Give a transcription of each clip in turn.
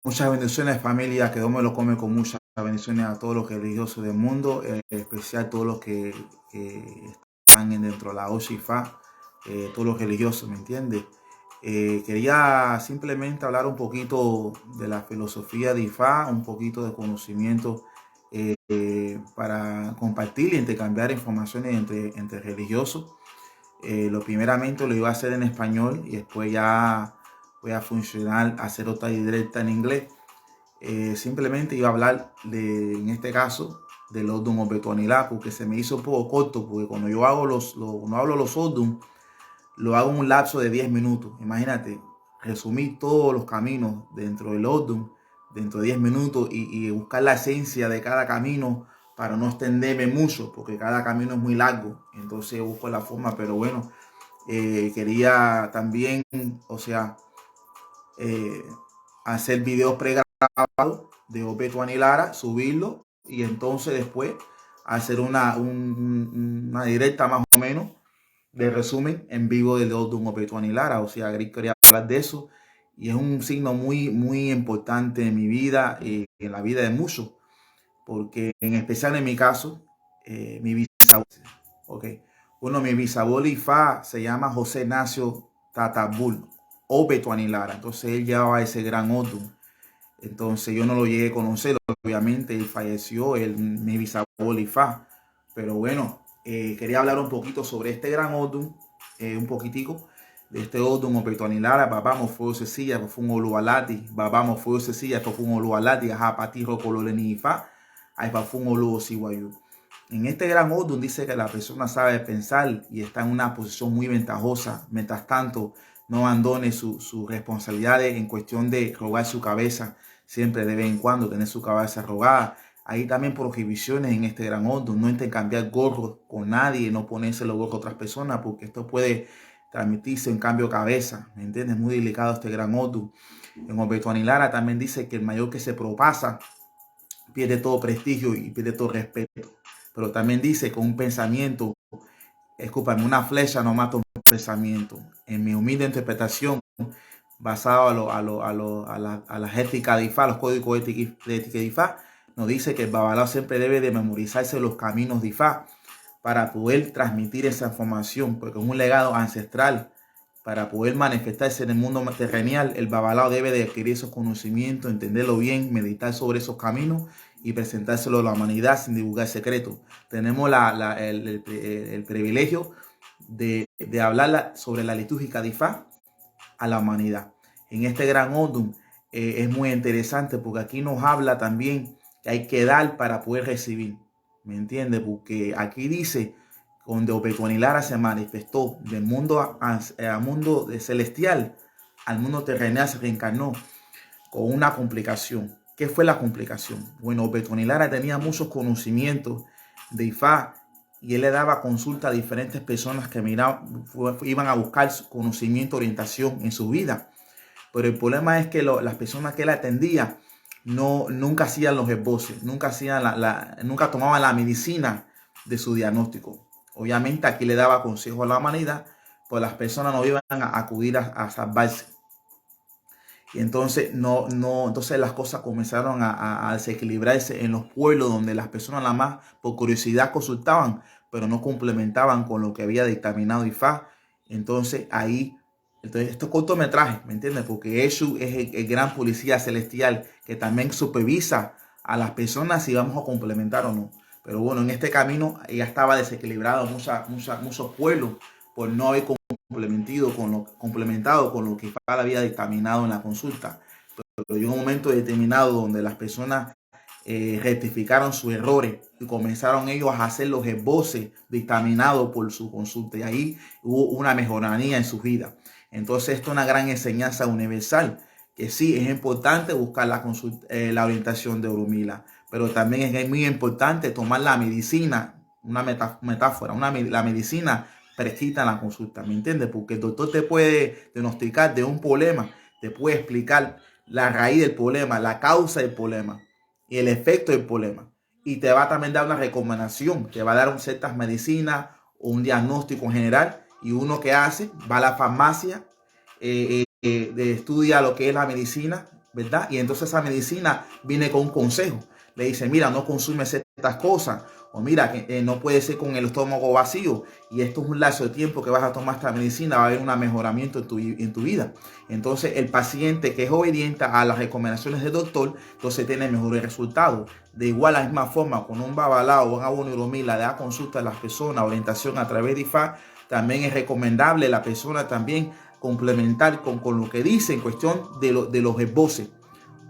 Muchas bendiciones, familia, que Dios me lo come con muchas bendiciones a todos los religiosos del mundo, en especial todos los que están dentro de la OSIFA, todos los religiosos, ¿me entiendes? Quería simplemente hablar un poquito de la filosofía de IFA, un poquito de conocimiento para compartir y intercambiar informaciones entre religiosos. Lo primeramente lo iba a hacer en español y después ya voy a funcionar, hacer otra directa en inglés. Simplemente iba a hablar en este caso, del Odum Obetuanilá, porque se me hizo un poco corto, porque cuando yo hago cuando hablo los Odum, lo hago en un lapso de 10 minutos. Imagínate, resumir todos los caminos dentro del Odum, dentro de 10 minutos y buscar la esencia de cada camino para no extenderme mucho, porque cada camino es muy largo. Entonces busco la forma, pero bueno, quería también, o sea, eh, hacer videos pregrabados de Obetuani Lara, subirlo y entonces después hacer una directa más o menos de resumen en vivo de Odum Obetuani Lara. O sea, quería hablar de eso y es un signo muy importante en mi vida y en la vida de muchos, porque en especial en mi caso, mi bisabuelo, okay. Bueno, mi bisabuelo Ifá se llama José Nacio Tatabul Obetuani Lara. Entonces él llevaba ese gran Odum. Entonces yo no lo llegué a conocer, obviamente él falleció, mi bisabuelo Ifá. Pero bueno, quería hablar un poquito sobre este gran Odum, un poquitico de este Odum Obetuani Lara. Babamos fue Cecilia, fue un Oluwalati. Babamos fue Cecilia, fue un Oluwalati. Ajá, Patiro Cololeni Ifá. Ahí fue un Oluwo Siwayu. En este gran Odum dice que la persona sabe pensar y está en una posición muy ventajosa. Mientras tanto, no abandone sus responsabilidades en cuestión de rogar su cabeza. Siempre de vez en cuando tener su cabeza rogada. Hay también prohibiciones en este gran Odum. No intercambiar gorros con nadie, no ponerse los gorros a otras personas, porque esto puede transmitirse en cambio de cabeza. ¿Me entiendes? Muy delicado este gran Odum. En Obetuani Lara también dice que el mayor que se propasa pierde todo prestigio y pierde todo respeto. Pero también dice que un pensamiento, escúpame, una flecha no mata un pensamiento. En mi humilde interpretación, basado a la ética de IFA, los códigos de ética de IFA, nos dice que el babalao siempre debe de memorizarse los caminos de IFA para poder transmitir esa información, porque es un legado ancestral. Para poder manifestarse en el mundo terrenal, el babalao debe de adquirir esos conocimientos, entenderlo bien, meditar sobre esos caminos y presentárselo a la humanidad sin divulgar secretos. Tenemos el privilegio de hablar sobre la litúrgica de Ifá a la humanidad. En este gran Odum es muy interesante porque aquí nos habla también que hay que dar para poder recibir. ¿Me entiendes? Porque aquí dice, donde Obetuani Lara se manifestó del mundo al mundo celestial, al mundo terrenal se reencarnó con una complicación. ¿Qué fue la complicación? Bueno, Obetuani Lara tenía muchos conocimientos de Ifá y él le daba consulta a diferentes personas que iban a buscar conocimiento, orientación en su vida. Pero el problema es que las personas que él atendía nunca hacían los esboces, nunca tomaban la medicina de su diagnóstico. Obviamente aquí le daba consejo a la humanidad, pues las personas no iban a acudir a salvarse. Y entonces entonces las cosas comenzaron a desequilibrarse en los pueblos donde las personas nada más por curiosidad consultaban, pero no complementaban con lo que había dictaminado IFA. Entonces estos cortometrajes, ¿me entiendes? Porque Eshu es el gran policía celestial que también supervisa a las personas si vamos a complementar o no. Pero bueno, en este camino ya estaba desequilibrado muchos pueblos por no haber complementado con lo que Ifá había dictaminado en la consulta. Pero llegó un momento determinado donde las personas rectificaron sus errores y comenzaron ellos a hacer los esboces dictaminados por su consulta, y ahí hubo una mejoría en su vida. Entonces esto es una gran enseñanza universal, que sí es importante buscar la orientación de Orunmila, pero también es muy importante tomar la medicina, una metáfora, la medicina prescrita en la consulta, ¿me entiendes? Porque el doctor te puede diagnosticar de un problema, te puede explicar la raíz del problema, la causa del problema y el efecto del problema. Y te va a también dar una recomendación, te va a dar ciertas medicinas o un diagnóstico en general. Y uno que hace, va a la farmacia, estudia lo que es la medicina, ¿verdad? Y entonces esa medicina viene con un consejo. Le dice, mira, no consumes estas cosas. O mira, que no puede ser con el estómago vacío. Y esto es un lapso de tiempo que vas a tomar esta medicina. Va a haber un mejoramiento en tu vida. Entonces el paciente que es obediente a las recomendaciones del doctor, entonces tiene mejores resultados. De igual a la misma forma, con un babalao o un aboniromila le da consulta a las personas, orientación a través de IFA, también es recomendable la persona también complementar con lo que dice en cuestión de los esboces.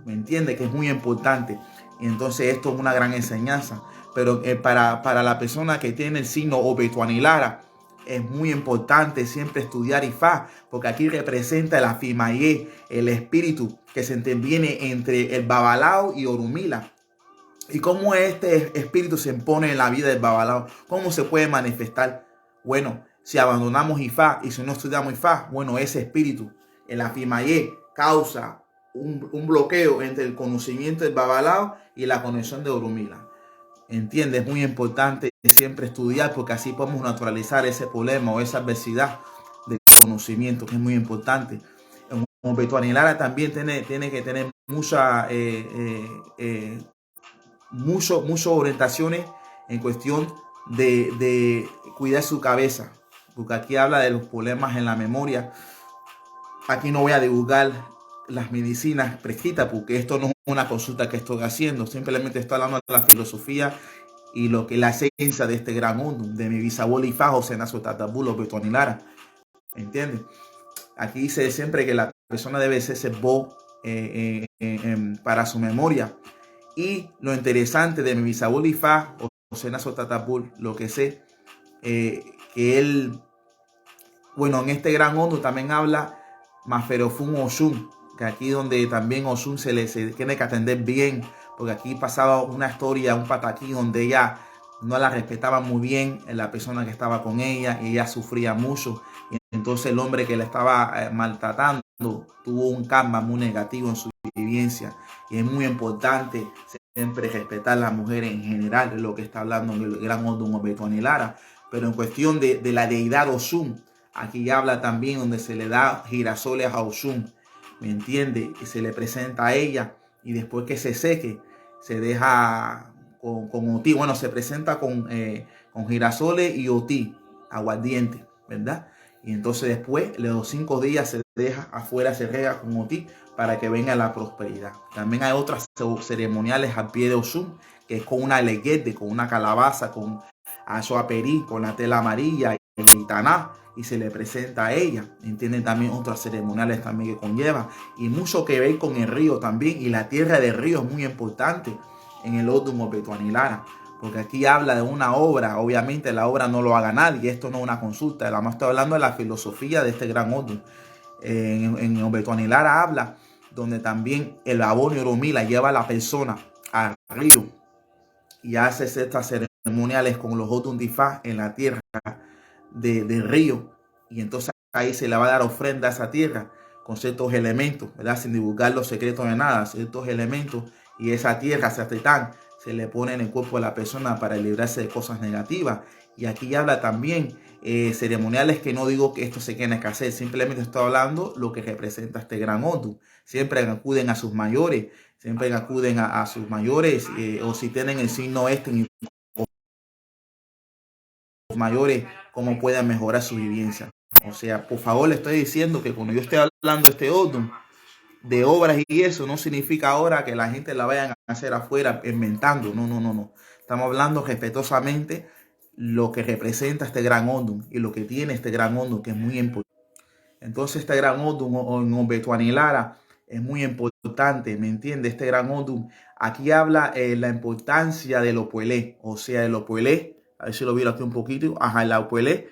¿Me entiende? Que es muy importante. Y entonces esto es una gran enseñanza. Pero para la persona que tiene el signo Obetuanilara, es muy importante siempre estudiar Ifá, porque aquí representa la Fimayé, el espíritu que se interviene entre el Babalao y Orumila. ¿Y cómo este espíritu se impone en la vida del Babalao? ¿Cómo se puede manifestar? Bueno, si abandonamos Ifá y si no estudiamos Ifá, bueno, ese espíritu, el Afimayé, causa un bloqueo entre el conocimiento del Babalao y la conexión de Orumila. ¿Entiendes? Es muy importante siempre estudiar, porque así podemos naturalizar ese problema o esa adversidad de conocimiento, que es muy importante. En Betuanilara también tiene que tener muchas orientaciones en cuestión de cuidar su cabeza, porque aquí habla de los problemas en la memoria. Aquí no voy a divulgar las medicinas prescritas, porque esto no es una consulta que estoy haciendo, simplemente estoy hablando de la filosofía y lo que la esencia de este gran mundo, de mi bisabuelo Ifá José Nazo Tatabulo Betuanilara. ¿Entiendes? Aquí dice siempre que la persona debe ser bo para su memoria. Y lo interesante de mi bisabuelo Ifá José Nazo Tatabul, lo que sé, que él, bueno, en este gran hondo también habla Maferofun Oshun, que aquí donde también Oshun se tiene que atender bien, porque aquí pasaba una historia, un pataquí donde ella no la respetaba muy bien, la persona que estaba con ella, y ella sufría mucho. Y entonces el hombre que la estaba maltratando tuvo un karma muy negativo en su vivencia. Y es muy importante siempre respetar a las mujeres en general, de lo que está hablando en el gran Odun Betuanilara. Pero en cuestión de la deidad Oshun, aquí habla también donde se le da girasoles a Oshun, ¿me entiende? Y se le presenta a ella, y después que se seque, se deja con Oti. Bueno, se presenta con girasoles y Oti, aguardiente, ¿verdad? Y entonces después, de los 5 días, se deja afuera, se rega con Oti para que venga la prosperidad. También hay otras ceremoniales al pie de Oshun, que es con una leguete, con una calabaza, con azoaperí, con la tela amarilla y taná, y se le presenta a ella. Entienden también otras ceremoniales también que conlleva, y mucho que ver con el río también, y la tierra del río es muy importante en el Odun Betuanilara, porque aquí habla de una obra. Obviamente la obra no lo haga nadie, esto no es una consulta, además estoy hablando de la filosofía de este gran Odun. En Betuanilara habla donde también el Abonio Oromila lleva a la persona al río y hace estas ceremoniales con los Odun Difá en la tierra del río, y entonces ahí se le va a dar ofrenda a esa tierra con ciertos elementos, ¿verdad? Sin divulgar los secretos de nada, ciertos elementos, y esa tierra, ese tetán, se le pone en el cuerpo de la persona para librarse de cosas negativas. Y aquí habla también ceremoniales que no digo que esto se tiene que hacer, simplemente estoy hablando lo que representa este gran Odun. Siempre acuden a sus mayores, siempre acuden a sus mayores, o si tienen el signo este, mayores, cómo puedan mejorar su vivencia. O sea, por favor, le estoy diciendo que cuando yo estoy hablando de este Odun, de obras y eso, no significa ahora que la gente la vayan a hacer afuera inventando. No, no, no, no. Estamos hablando respetuosamente lo que representa este gran Odun y lo que tiene este gran Odun, que es muy importante. Entonces este gran Odun en Betuanilara es muy importante, ¿me entiende? Este gran Odun aquí habla la importancia del Opuelé, o sea, el Opuelé, a ver si lo vieron aquí un poquito, ajá, el Opuelé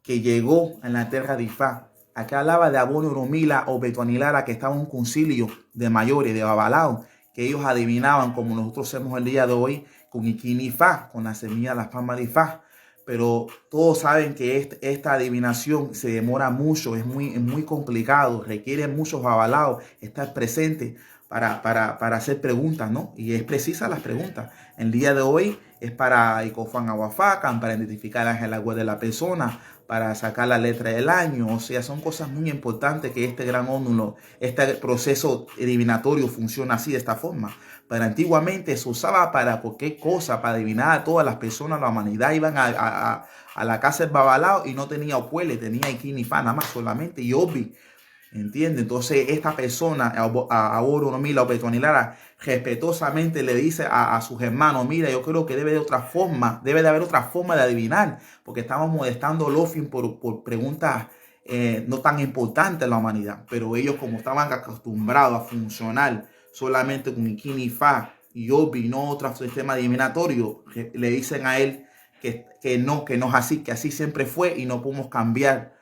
que llegó en la tierra de Ifá. Acá hablaba de Abonio Oromila o Betuanilara, que estaba en un concilio de mayores, de Babalao, que ellos adivinaban, como nosotros hacemos el día de hoy, con Ikini Ifá, con la semilla de las palmas de Ifá. Pero todos saben que esta adivinación se demora mucho, es muy complicado, requiere muchos babalaos estar presentes para hacer preguntas, ¿no? Y es precisa las preguntas. El día de hoy es para Icofan Aguafacan, para identificar el ángel web de la persona, para sacar la letra del año. O sea, son cosas muy importantes que este gran ónulo, este proceso adivinatorio funciona así, de esta forma. Pero antiguamente se usaba para cualquier cosa, para adivinar a todas las personas, la humanidad. Iban a la casa del babalao y no tenía opuele, tenía Ikinifa nada más solamente, y Obi. ¿Entiende? Entonces esta persona, a Oro, mira, Obetuanilara, respetuosamente le dice a sus hermanos, mira, yo creo que debe de haber otra forma de adivinar, porque estamos molestando a Lofin por preguntas no tan importantes en la humanidad, pero ellos como estaban acostumbrados a funcionar solamente con Ikini Fa y Obi, no otro sistema adivinatorio, le dicen a él que no es así, que así siempre fue y no podemos cambiar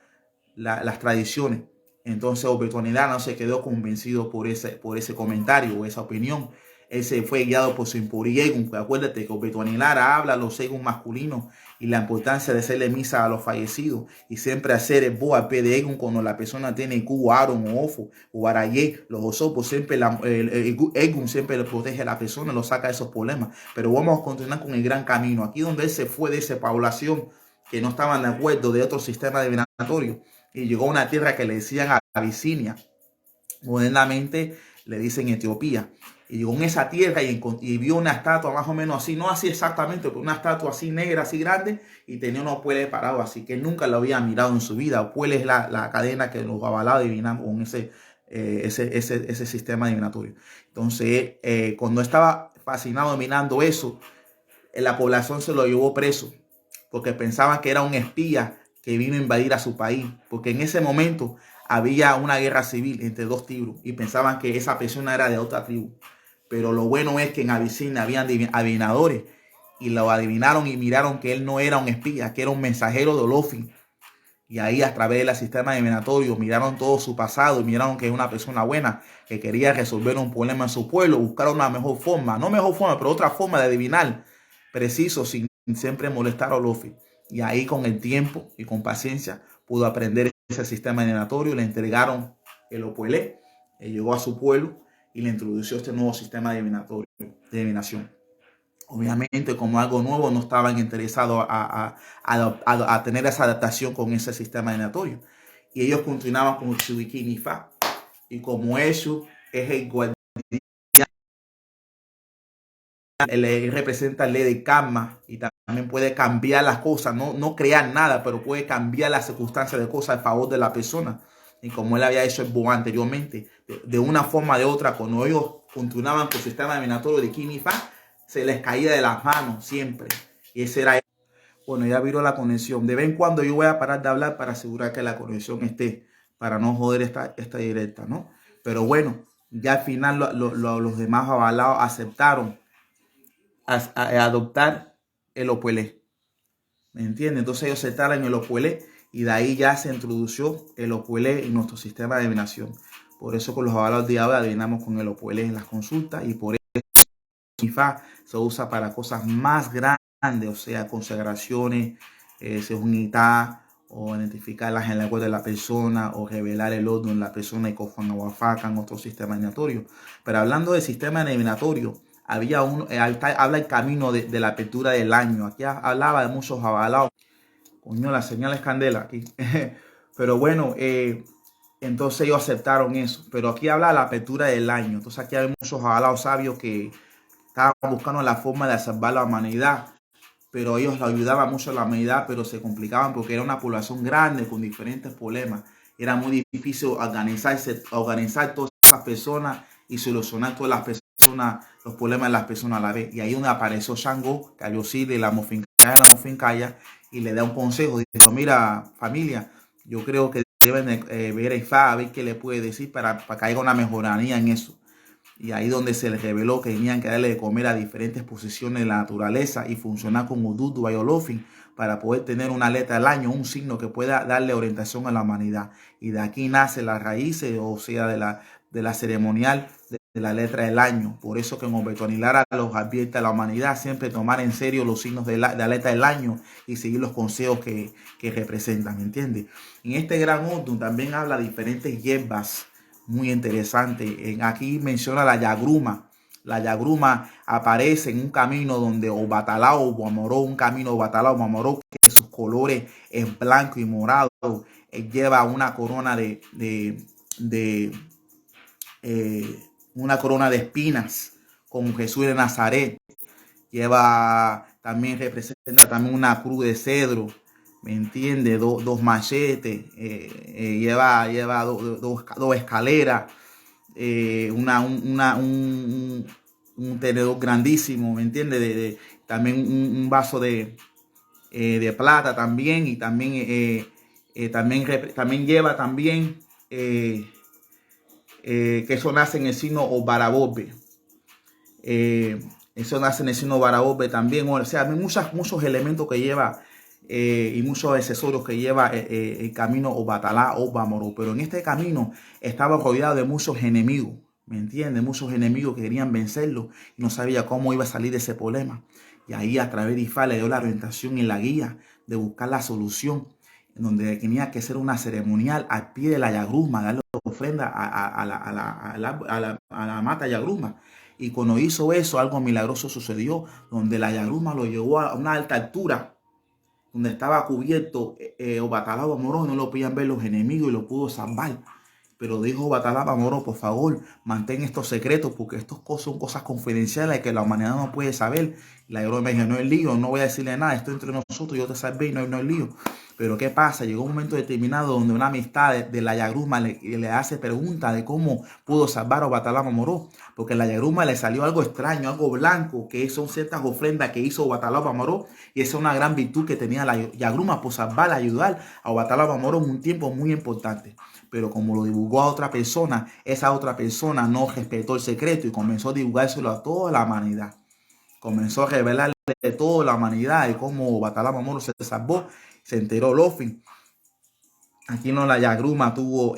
las tradiciones. Entonces Obetuanilara se quedó convencido por ese comentario o esa opinión. Él se fue guiado por su Impuriegun. Acuérdate que Obetuanilara habla a los Segun masculinos y la importancia de hacerle misa a los fallecidos y siempre hacer el boa pe de Egun cuando la persona tiene Q, Aaron o Ofo o Arayé. Los osopos siempre, Egun siempre le protege a la persona, lo saca de esos problemas. Pero vamos a continuar con el gran camino. Aquí donde él se fue de esa población que no estaban de acuerdo de otro sistema divinatorio y llegó a una tierra que le decían Abisinia, modernamente le dicen Etiopía, y llegó en esa tierra y vio una estatua más o menos así, no así exactamente, pero una estatua así negra, así grande, y tenía unos pueles parados, así que nunca lo había mirado en su vida. Pueles es la cadena que los babalaos adivinan con ese sistema adivinatorio. Entonces, cuando estaba fascinado mirando eso, la población se lo llevó preso, porque pensaban que era un espía que vino a invadir a su país, porque en ese momento había una guerra civil entre dos tribus y pensaban que esa persona era de otra tribu. Pero lo bueno es que en Abisinia habían adivinadores y lo adivinaron y miraron que él no era un espía, que era un mensajero de Olofin. Y ahí a través del sistema divinatorio miraron todo su pasado y miraron que es una persona buena que quería resolver un problema en su pueblo, buscar una mejor forma, no mejor forma, pero otra forma de adivinar preciso sin siempre molestar a Olofin. Y ahí con el tiempo y con paciencia pudo aprender ese sistema divinatorio. Le entregaron el Opuelé, llegó a su pueblo y le introdujo este nuevo sistema divinatorio de adivinación. Obviamente, como algo nuevo, no estaban interesados a tener esa adaptación con ese sistema divinatorio. Y ellos continuaban con su Ikini Fa. Y como eso es el guardián, él representa el ley de karma y también puede cambiar las cosas, no crear nada, pero puede cambiar las circunstancias de cosas a favor de la persona. Y como él había hecho el Bo anteriormente, de una forma o de otra, cuando ellos continuaban con el sistema divinatorio de Ikini Fa, se les caía de las manos siempre. Y ese era. Bueno, ya viró la conexión. De vez en cuando yo voy a parar de hablar para asegurar que la conexión esté, para no joder esta directa, ¿no? Pero bueno, ya al final los demás avalados aceptaron a adoptar el Opuelé. ¿Me entiendes? Entonces ellos aceptaron el Opuelé y de ahí ya se introdujo el Opuelé en nuestro sistema de adivinación. Por eso con los avalados de ahora adivinamos con el Opuelé en las consultas y por eso IFA se usa para cosas más grandes, o sea, consagraciones, unidad, o identificar las en la web de la persona, o revelar el orden en la persona y Icofan Aguafacan, otro sistema adivinatorio. Pero hablando del sistema adivinatorio, había habla el camino de la apertura del año. Aquí hablaba de muchos avalados. Coño, la señal es candela aquí. Pero bueno, entonces ellos aceptaron eso. Pero aquí habla de la apertura del año. Entonces aquí hay muchos avalados sabios que estaban buscando la forma de salvar la humanidad, pero ellos ayudaban mucho a la humanidad, pero se complicaban porque era una población grande con diferentes problemas. Era muy difícil organizar todas esas personas y solucionar todas las personas, los problemas de las personas a la vez. Y ahí donde apareció Shango, Kayosile, la Mofincaya, y le da un consejo. Dijo, mira, familia, yo creo que deben ver a Ifá, a ver qué le puede decir para que haya una mejoría en eso. Y ahí donde se les reveló que tenían que darle de comer a diferentes posiciones de la naturaleza y funcionar como Dudu y Olofin para poder tener una letra del año, un signo que pueda darle orientación a la humanidad. Y de aquí nace la raíz, o sea, de la ceremonial de la letra del año. Por eso que en Obetuanilara los advierte a la humanidad siempre tomar en serio los signos de la letra del año y seguir los consejos que representan, ¿me entiendes? En este gran Odun también habla de diferentes hierbas muy interesante. Aquí menciona la yagruma. La yagruma aparece en un camino donde Obatalao Guamoró, un camino Obatalao Guamoró, que sus colores es blanco y morado. Lleva una corona una corona de espinas con Jesús de Nazaret. También representa también una cruz de cedro, ¿me entiende? Dos machetes, lleva dos escaleras, un tenedor grandísimo, ¿me entiende? También un vaso de plata también, y también lleva también que eso nace en el signo o barabobe. Eso nace en el signo barabobe también. O sea, hay muchos elementos que lleva y muchos accesorios que lleva el camino Obatalá o Bamoró. Pero en este camino estaba rodeado de muchos enemigos, ¿me entiendes? Muchos enemigos que querían vencerlo y no sabía cómo iba a salir de ese problema. Y ahí a través de Ifá le dio la orientación y la guía de buscar la solución, en donde tenía que ser una ceremonial al pie de la yagruma, darle ofrenda a la mata yagruma. Y cuando hizo eso, algo milagroso sucedió, donde la yagruma lo llevó a una alta altura, donde estaba cubierto Obatalá Guamoró, no lo podían ver los enemigos y lo pudo salvar. Pero dijo Obatalá Guamoró, por favor, mantén estos secretos, porque estos son cosas confidenciales que la humanidad no puede saber. Y la yagruma me dijo, no es lío, no voy a decirle nada, esto entre nosotros, yo te salvé y no es lío. Pero ¿qué pasa? Llegó un momento determinado donde una amistad de la yagruma le hace pregunta de cómo pudo salvar a Obatalá Guamoró, porque a la yagruma le salió algo extraño, algo blanco, que son ciertas ofrendas que hizo Obatalá Guamoró, y esa es una gran virtud que tenía la yagruma por salvar, ayudar a Obatalá Guamoró en un tiempo muy importante. Pero como lo divulgó a otra persona, esa otra persona no respetó el secreto y comenzó a divulgárselo a toda la humanidad. Comenzó a revelarle a toda la humanidad de cómo Obatalá Guamoró se salvó. Se enteró Lofin. Aquí no, la yagruma tuvo,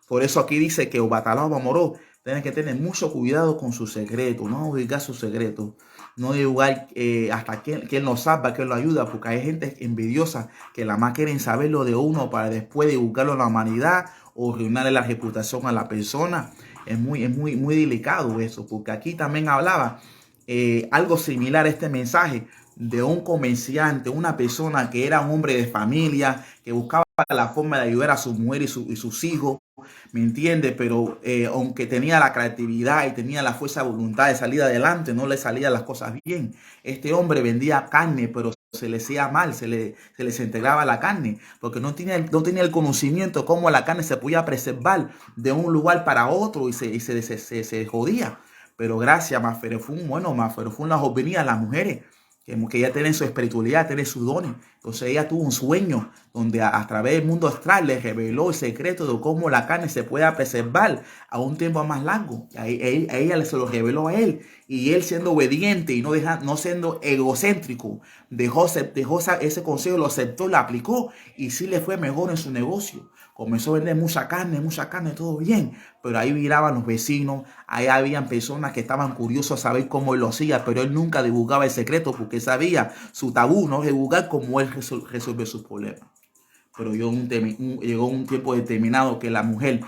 por eso aquí dice que Obatalá Guamoró tiene que tener mucho cuidado con su secreto, no divulgar su secreto, no divulgar hasta quién lo salva, quién lo ayuda, porque hay gente envidiosa que la más quieren saber lo de uno para después divulgarlo a la humanidad o arruinarle la reputación a la persona. Es muy delicado eso, porque aquí también hablaba algo similar a este mensaje de un comerciante, una persona que era un hombre de familia, que buscaba la forma de ayudar a su mujer y sus hijos, ¿me entiende? Pero aunque tenía la creatividad y tenía la fuerza de voluntad de salir adelante, no le salían las cosas bien. Este hombre vendía carne, pero se le hacía mal, se le desintegraba la carne, porque no tenía el conocimiento cómo la carne se podía preservar de un lugar para otro y se jodía. Pero gracias a Maferefún, Maferefún las venía a las mujeres, que ella tiene su espiritualidad, tiene sus dones. Entonces ella tuvo un sueño donde a través del mundo astral le reveló el secreto de cómo la carne se puede preservar a un tiempo más largo. A ella se lo reveló a él, y él, siendo obediente y no siendo egocéntrico, dejó ese consejo, lo aceptó, lo aplicó, y sí le fue mejor en su negocio. Comenzó a vender mucha carne, todo bien. Pero ahí miraban los vecinos, ahí habían personas que estaban curiosos a saber cómo él lo hacía, pero él nunca divulgaba el secreto porque sabía su tabú, no divulgar cómo él resolvió sus problemas. Pero llegó un tiempo determinado que la mujer,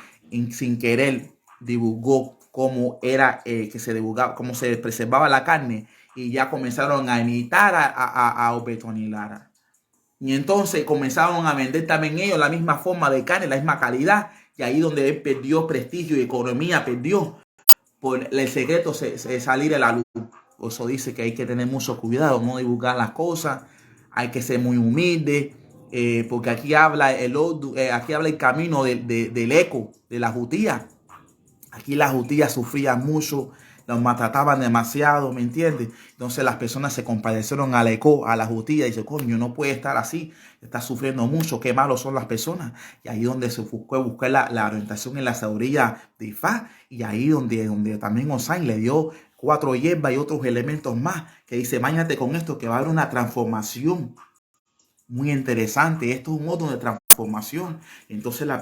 sin querer, divulgó cómo era que se divulgaba, cómo se preservaba la carne, y ya comenzaron a imitar a Obetón y Lara. Y entonces comenzaron a vender también ellos la misma forma de carne, la misma calidad. Y ahí donde él perdió prestigio y economía, perdió por el secreto se salir de la luz. Por eso dice que hay que tener mucho cuidado, no divulgar las cosas. Hay que ser muy humilde, porque aquí habla el camino del eco, de la jutía. Aquí las jutías sufrían mucho, los maltrataban demasiado, ¿me entiendes? Entonces las personas se compadecieron a la jutía y dicen, coño, no puede estar así, está sufriendo mucho, qué malos son las personas. Y ahí donde se buscó la orientación en la sabiduría de Ifá, y ahí donde también Osain le dio 4 hierbas y otros elementos más, que dice, báñate con esto, que va a haber una transformación muy interesante. Esto es un modo de transformación. Entonces la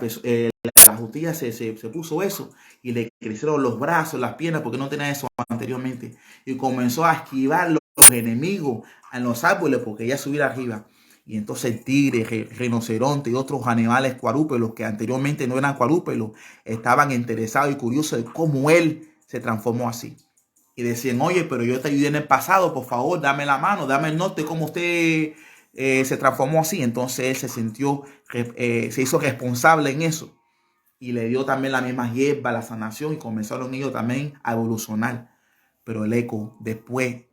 jutilla se puso eso, y le crecieron los brazos, las piernas, porque no tenía eso anteriormente, y comenzó a esquivar los enemigos en los árboles porque ella subiera arriba. Y entonces el tigre, rinoceronte y otros animales cuadrúpedos que anteriormente no eran cuadrúpedos estaban interesados y curiosos de cómo él se transformó así. Y decían, oye, pero yo te ayudé en el pasado, por favor, dame la mano, dame el norte, cómo usted se transformó así. Entonces él se sintió, se hizo responsable en eso. Y le dio también la misma hierba, la sanación, y comenzaron ellos también a evolucionar. Pero el eco después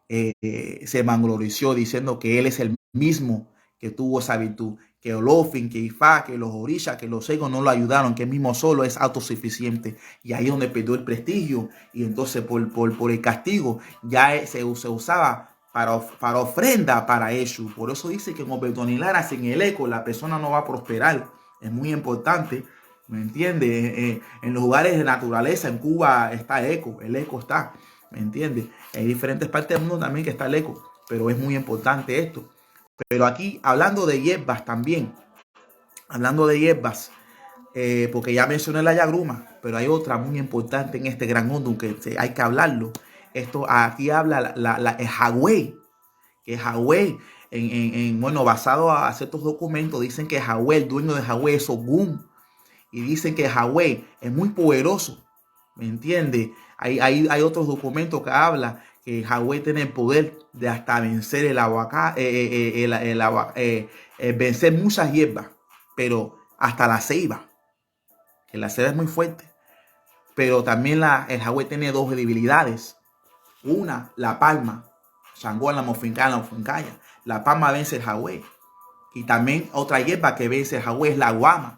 se vanglorizó diciendo que él es el mismo que tuvo esa virtud, que Olofin, que Ifá, que los orishas, que los egos no lo ayudaron, que él mismo solo es autosuficiente. Y ahí es donde perdió el prestigio. Y entonces por el castigo ya se usaba para ofrenda para Eshu. Por eso dice que en Obetonilara, sin el eco, la persona no va a prosperar. Es muy importante. ¿Me entiendes? En los lugares de naturaleza, en Cuba está eco, el eco está, ¿me entiendes? Hay diferentes partes del mundo también que está el eco, pero es muy importante esto. Pero aquí, hablando de hierbas también, hablando de hierbas, porque ya mencioné la yagruma, pero hay otra muy importante en este gran mundo que hay que hablarlo. Esto aquí habla el Hawái, que Hawái, bueno, basado a ciertos documentos, dicen que Hawái, el dueño de Hawái es Ogún. Y dicen que Hawái es muy poderoso, ¿me entiendes? Hay otros documentos que hablan que Hawái tiene el poder de hasta vencer el aguacá, vencer muchas hierbas, pero hasta la ceiba, que la ceiba es muy fuerte. Pero también el Hawái tiene dos debilidades. Una, la palma, Shango en la mofincaya. La palma vence el Hawái. Y también otra hierba que vence el Hawái es la guama,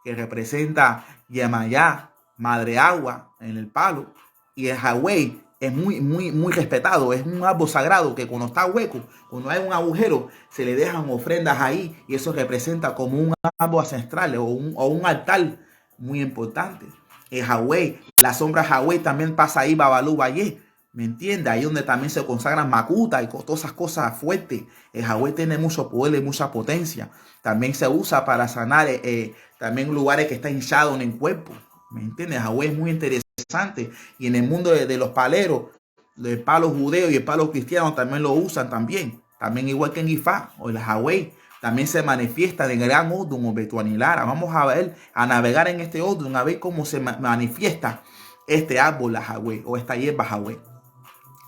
que representa Yemayá, madre agua en el palo. Y el Hawái es muy respetado, es un árbol sagrado que cuando está hueco, cuando hay un agujero, se le dejan ofrendas ahí y eso representa como un árbol ancestral o un altar muy importante. El Hawái, la sombra Hawái también pasa ahí, Babalú Valle, ¿me entiendes? Ahí donde también se consagran macuta y todas esas cosas fuertes. El Hawái tiene mucho poder y mucha potencia. También se usa para sanar también lugares que están hinchados en el cuerpo. ¿Me entiendes? El Hawái es muy interesante. Y en el mundo de los paleros, el palo judeo y el palo cristiano también lo usan también. También igual que en Ifá o el Hawái. También se manifiesta en el gran Odun o Betuanilara. Vamos a ver, a navegar en este Odun, a ver cómo se manifiesta este árbol, la Hawái, o esta hierba Hawái.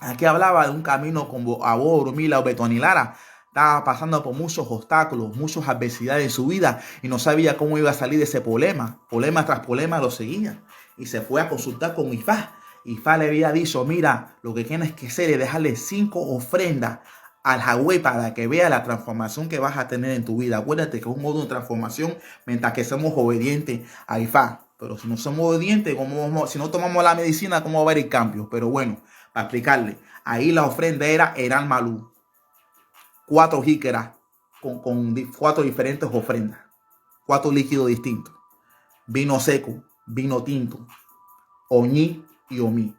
Aquí hablaba de un camino como Abor, Mila o Betuanilara. Estaba pasando por muchos obstáculos, muchas adversidades en su vida y no sabía cómo iba a salir de ese problema. Problema tras problema lo seguía. Y se fue a consultar con Ifá. Ifá le había dicho, mira, lo que tienes que hacer es dejarle 5 ofrendas al Hawái para que vea la transformación que vas a tener en tu vida. Acuérdate que es un modo de transformación mientras que somos obedientes a Ifá. Pero si no somos obedientes, si no tomamos la medicina, ¿cómo va a haber el cambio? Pero bueno, para explicarle, ahí la ofrenda era Eran Malú. 4 jícaras con 4 diferentes ofrendas. 4 líquidos distintos. Vino seco, vino tinto, oñí y omí.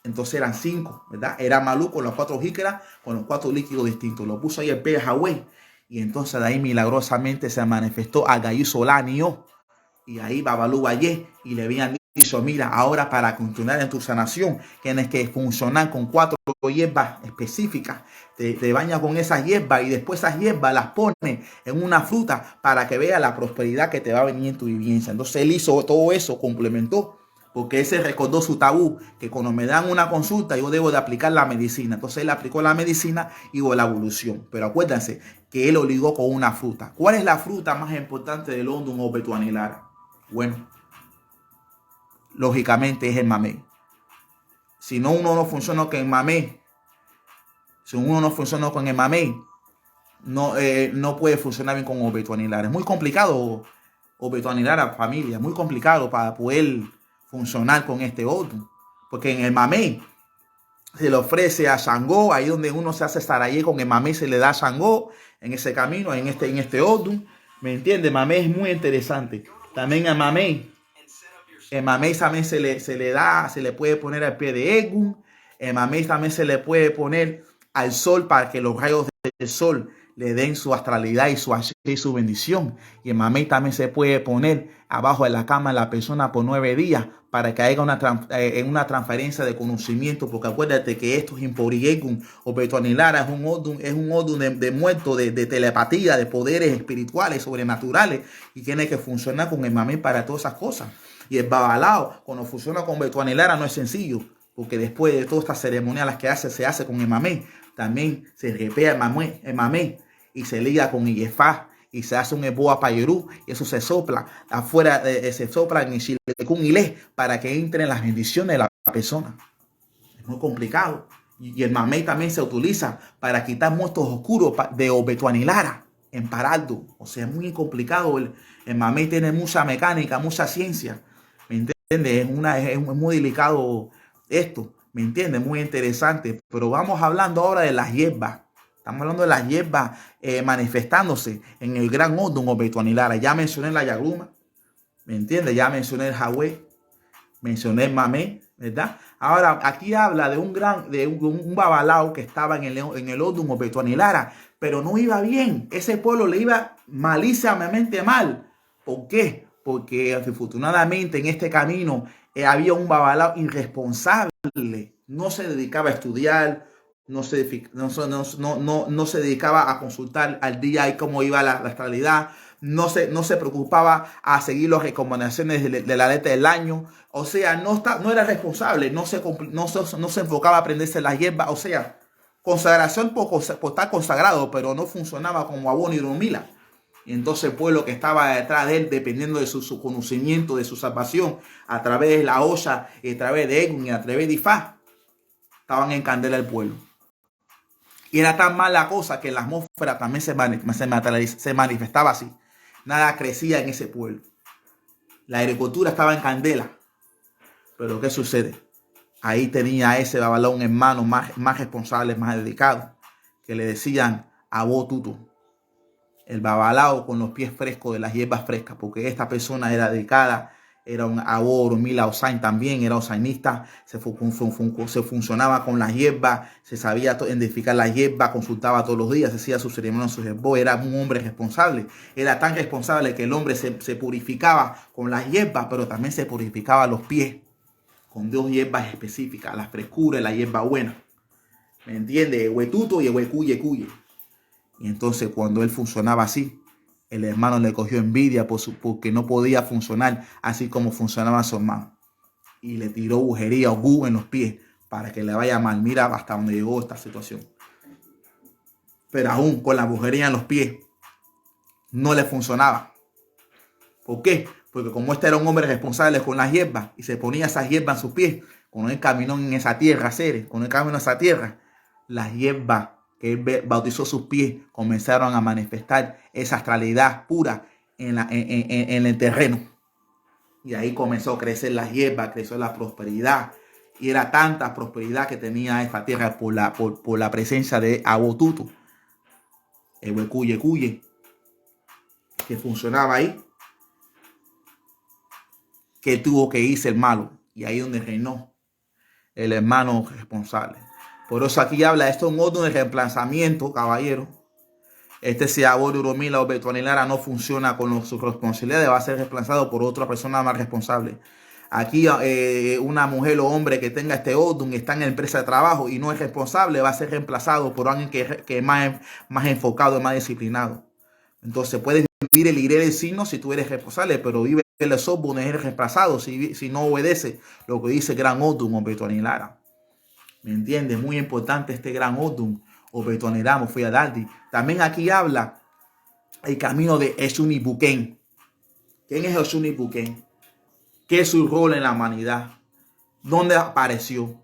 Entonces eran 5, ¿verdad? Era Malú con las 4 jícaras, con los 4 líquidos distintos. Lo puso ahí el pez Hawái. Y entonces de ahí milagrosamente se manifestó a Gayú Solanio. Y ahí Babalú Valle. Y le habían dicho, mira, ahora para continuar en tu sanación, tienes que funcionar con 4 hierbas específicas. Te bañas con esas hierbas y después esas hierbas las pones en una fruta para que veas la prosperidad que te va a venir en tu vivencia. Entonces él hizo todo eso, complementó. Porque él se recordó su tabú, que cuando me dan una consulta yo debo de aplicar la medicina. Entonces él aplicó la medicina y hubo la evolución. Pero acuérdense que él lo ligó con una fruta. ¿Cuál es la fruta más importante del Odun o Betuanilara? Bueno, lógicamente es el mamey. Si no uno no funciona con el mamey, no puede funcionar bien con Betuanilara. Es muy complicado Betuanilara, familia, muy complicado para poder funcionar con este Odun, porque en el mamey se le ofrece a Shango, ahí donde uno se hace sarayé con el mamey se le da a Shango en ese camino, en este Odun, ¿me entiende? Mamey es muy interesante. También el mamey también se le puede poner al pie de Egun. El mamey también se le puede poner al sol para que los rayos del sol le den su astralidad y su bendición. Y el mamey también se puede poner abajo de la cama de la persona por 9 días para que haya una transferencia de conocimiento, porque acuérdate que esto es Imporiegum o Betuanilara, es un odum de muerto, de telepatía, de poderes espirituales, sobrenaturales, y tiene que funcionar con el mamey para todas esas cosas. Y el babalao, cuando funciona con Betuanilara, no es sencillo, porque después de todas estas ceremoniales que se hace con el mamey, también se repea el mamey y se liga con Iyefá y se hace un eboa payerú y eso se sopla afuera, se sopla en Xilecún Ilé para que entren las bendiciones de la persona. Es muy complicado. Y el mamey también se utiliza para quitar muertos oscuros de Obetuanilara en Paraldo. O sea, es muy complicado. El mamey tiene mucha mecánica, mucha ciencia. ¿Me entiendes? Es muy delicado esto. ¿Me entiendes? Muy interesante. Pero vamos hablando ahora de las hierbas. Estamos hablando de las hierbas manifestándose en el gran odum o Betuanilara. Ya mencioné la yagluma, ¿me entiendes? Ya mencioné el jagüey, mencioné el mamey, ¿verdad? Ahora, aquí habla de un babalao que estaba en el odum o Betuanilara, pero no iba bien. Ese pueblo le iba malísimamente mal. ¿Por qué? Porque afortunadamente en este camino había un babalao irresponsable. No se dedicaba a estudiar, no se dedicaba a consultar al día y cómo iba la astralidad, no se preocupaba a seguir las recomendaciones de la letra del año, o sea, no era responsable, no se enfocaba a aprenderse las hierbas, o sea, consagración por estar consagrado, pero no funcionaba como abono y rumila. Y entonces el pueblo que estaba detrás de él, dependiendo de su conocimiento, de su salvación, a través de la olla, y a través de Egun y a través de Ifá, estaban en candela el pueblo. Y era tan mala cosa que la atmósfera también se manifestaba así. Nada crecía en ese pueblo. La agricultura estaba en candela. Pero ¿qué sucede? Ahí tenía ese babalao un hermano más responsable, más dedicado, que le decían Abó Tutu. El babalao con los pies frescos de las hierbas frescas, porque esta persona era dedicada, era un Abó Orumila Osain también, era osainista, se funcionaba con las hierbas, se sabía identificar las hierbas, consultaba todos los días, hacía su ceremonia, su hierbó, era un hombre responsable, era tan responsable que el hombre se purificaba con las hierbas, pero también se purificaba los pies con 2 hierbas específicas, la frescura y la hierba buena. ¿Me entiendes? Huetuto y huecuye. Y entonces cuando él funcionaba así, el hermano le cogió envidia porque no podía funcionar así como funcionaba su hermano. Y le tiró brujería o gu en los pies para que le vaya mal. Mira hasta dónde llegó esta situación. Pero aún con la brujería en los pies, no le funcionaba. ¿Por qué? Porque como este era un hombre responsable con las hierbas y se ponía esas hierbas en sus pies, cuando él caminó en esa tierra, cuando él caminó en esa tierra, las hierbas que él bautizó sus pies comenzaron a manifestar esa astralidad pura en el terreno. Y ahí comenzó a crecer la hierba, creció la prosperidad. Y era tanta prosperidad que tenía esta tierra por la presencia de Abó Tutu, el huecuye, que funcionaba ahí, que tuvo que irse el malo. Y ahí donde reinó el hermano responsable. Por eso aquí habla, esto es un orden de reemplazamiento, caballero. Si Abó Orumila o Betuanilara no funciona con su responsabilidad, va a ser reemplazado por otra persona más responsable. Aquí una mujer o hombre que tenga este odum, está en la empresa de trabajo y no es responsable, va a ser reemplazado por alguien que es más enfocado, más disciplinado. Entonces puedes vivir el iré del signo si tú eres responsable, pero vive el sobun, es reemplazado si no obedece lo que dice gran odum o Betuanilara. ¿Me entiendes? Muy importante este gran odum o Betuanilara, fui a Daldi. También aquí habla el camino de Eshunibuken. ¿Quién es Eshunibuken? ¿Qué es su rol en la humanidad? ¿Dónde apareció?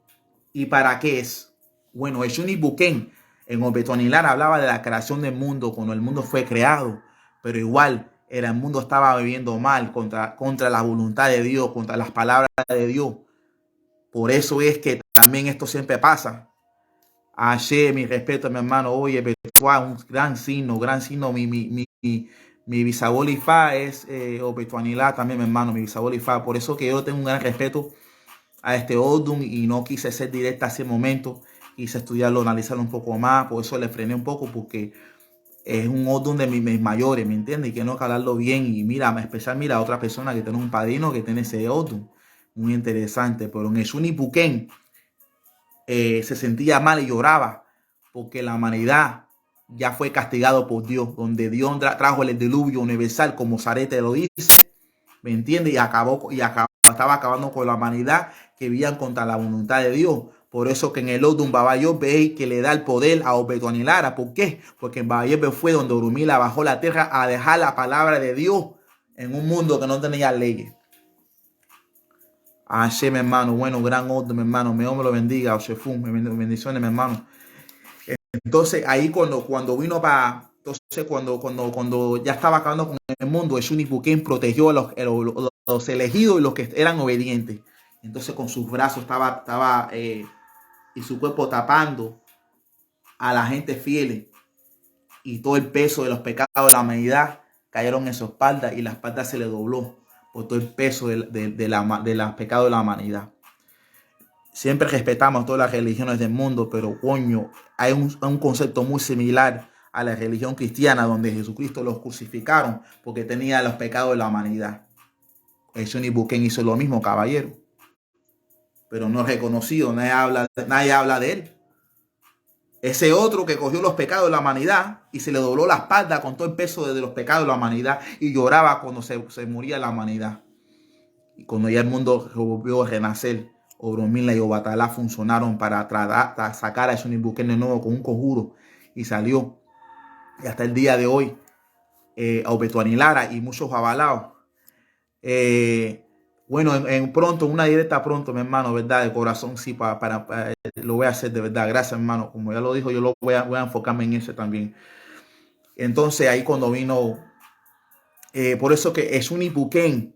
¿Y para qué es? Bueno, Eshunibuken en Betuanilara hablaba de la creación del mundo, cuando el mundo fue creado, pero igual el mundo estaba viviendo mal contra la voluntad de Dios, contra las palabras de Dios. Por eso es que también esto siempre pasa. Ayer, mi respeto, mi hermano, oye, Betuá, un gran signo, mi bisabuelo Ifá es, o Betuanilara también, mi hermano, mi bisabuelo Ifá. Por eso que yo tengo un gran respeto a este odum y no quise ser directa a ese momento, quise estudiarlo, analizarlo un poco más, por eso le frené un poco, porque es un Odun de mis mayores, ¿me entiendes? Y que no que hablarlo bien. Y mira, especial, mira, otra persona que tiene un padrino que tiene ese Odun. Muy interesante. Pero en el Shunipuken se sentía mal y lloraba porque la humanidad ya fue castigado por Dios, donde Dios trajo el diluvio universal, como Zarete lo dice, ¿me entiendes? Estaba acabando con la humanidad que vivían contra la voluntad de Dios. Por eso que en el Odun Babayobe veis que le da el poder a Obetuani Lara. ¿Por qué? Porque en Babayobe fue donde Orunmila bajó la tierra a dejar la palabra de Dios en un mundo que no tenía leyes. Así, mi hermano. Bueno, gran Odun, mi hermano. Dios me lo bendiga. Oshefun, bendiciones, mi hermano. Entonces, ahí cuando vino para... Entonces, cuando ya estaba acabando con el mundo, el Shunipuken protegió a los elegidos y los que eran obedientes. Entonces, con sus brazos estaba y su cuerpo tapando a la gente fiel. Y todo el peso de los pecados de la humanidad cayeron en su espalda y la espalda se le dobló por todo el peso de los pecados de la humanidad. Siempre respetamos todas las religiones del mundo, pero coño, hay un concepto muy similar a la religión cristiana, donde Jesucristo los crucificaron porque tenía los pecados de la humanidad. El Shunipuken hizo lo mismo, caballero, pero no es reconocido, nadie habla de él. Ese otro que cogió los pecados de la humanidad y se le dobló la espalda con todo el peso de los pecados de la humanidad y lloraba cuando se moría la humanidad. Y cuando ya el mundo volvió a renacer, Orunmila y Obatalá funcionaron para sacar a Shunipuken de nuevo con un conjuro y salió. Y hasta el día de hoy, Obetuani Lara y muchos babalaos. Bueno, pronto, una directa pronto, mi hermano, ¿verdad? De corazón, sí, lo voy a hacer de verdad. Gracias, hermano. Como ya lo dijo, yo voy a enfocarme en eso también. Entonces, ahí cuando vino, por eso que es Shunipuken,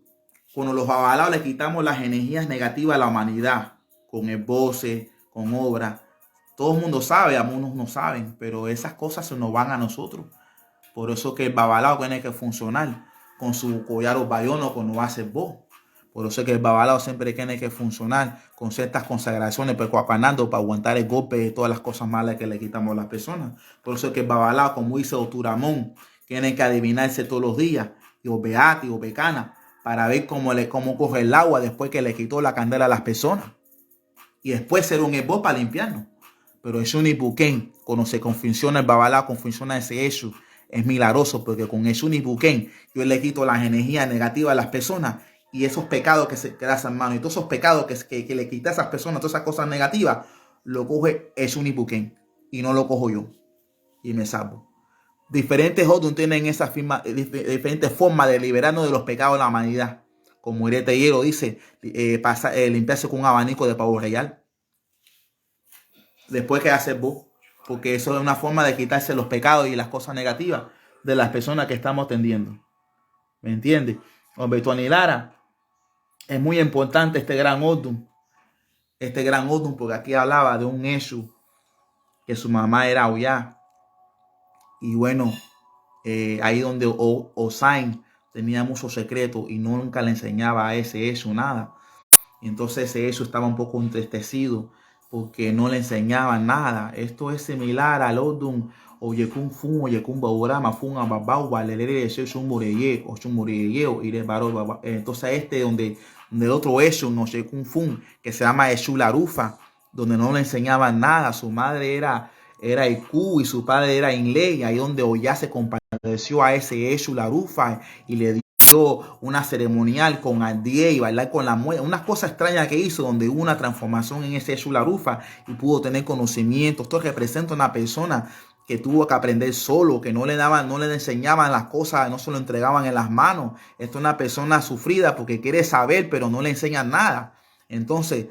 cuando los babalaos le quitamos las energías negativas a la humanidad, con el voce, con obra. Todo el mundo sabe, algunos no saben, pero esas cosas se nos van a nosotros. Por eso que el babalao tiene que funcionar con su collar o bayono cuando va a hacer voz. Por eso que el babalao siempre tiene que funcionar con ciertas consagraciones, percuapanando para aguantar el golpe de todas las cosas malas que le quitamos a las personas. Por eso que el babalao, como dice Oturamón, tiene que adivinarse todos los días, y Obeati, Obecana, para ver cómo coge el agua después que le quitó la candela a las personas. Y después ser un ebó para limpiarnos. Pero el Shunipuken, cuando se confunciona el babalao, confunciona ese hecho, es milagroso, porque con el Shunipuken yo le quito las energías negativas a las personas y esos pecados que se quedan en mano y todos esos pecados que le quita a esas personas, todas esas cosas negativas, lo coge el Shunipuken y no lo cojo yo y me salvo. Diferentes Odun tienen esa diferentes formas de liberarnos de los pecados de la humanidad. Como Irete Hielo dice, limpiarse con un abanico de pavo real. Después que hacer vos, porque eso es una forma de quitarse los pecados y las cosas negativas de las personas que estamos atendiendo. ¿Me entiendes? Obetuani Lara, es muy importante este gran Odun, porque aquí hablaba de un Eshu, que su mamá era Oya. Y bueno, ahí donde Osain tenía muchos secretos y nunca le enseñaba a ese Eshu nada. Y entonces ese Eshu estaba un poco entristecido porque no le enseñaban nada. Esto es similar al Odun Oyekun Fun, Oyekun Baurama, Fun Ababau, Valere, Shun Mureye, o Shun Mureye, Ire Baro. Entonces donde el otro Eshun, Oyekun Fun, que se llama Eshu Larufa, donde no le enseñaban nada. Su madre era Iku y su padre era Inley, ahí donde Oya se compadeció a ese Eshu Larufa y le dio una ceremonial con Aldie y bailar con la muela, unas cosas extrañas que hizo, donde hubo una transformación en ese Eshu Larufa y pudo tener conocimiento. Esto representa una persona que tuvo que aprender solo, que no le enseñaban las cosas, no se lo entregaban en las manos. Esto es una persona sufrida porque quiere saber, pero no le enseñan nada. Entonces,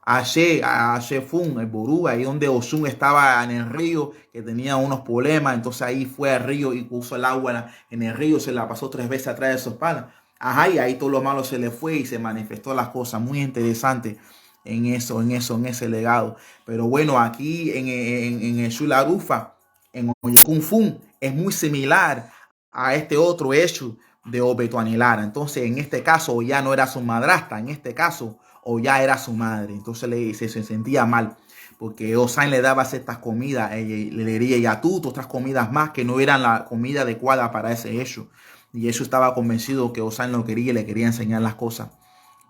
Ashe Fun, el Ború, ahí donde Osun estaba en el río, que tenía unos problemas, entonces ahí fue al río y puso el agua en el río, se la pasó 3 veces atrás de su espalda. Ajá, y ahí todo lo malo se le fue y se manifestó las cosas. Muy interesante en ese legado. Pero bueno, aquí en el Shularufa, en Oyekun Fun, es muy similar a este otro hecho de Obetuani Lara. Entonces, en este caso, ya no era su madrastra, en este caso, o ya era su madre. Entonces se sentía mal porque Osán le daba ciertas comidas, le diría ya tú, otras comidas más que no eran la comida adecuada para ese hecho. Y eso estaba convencido que Osán lo quería y le quería enseñar las cosas.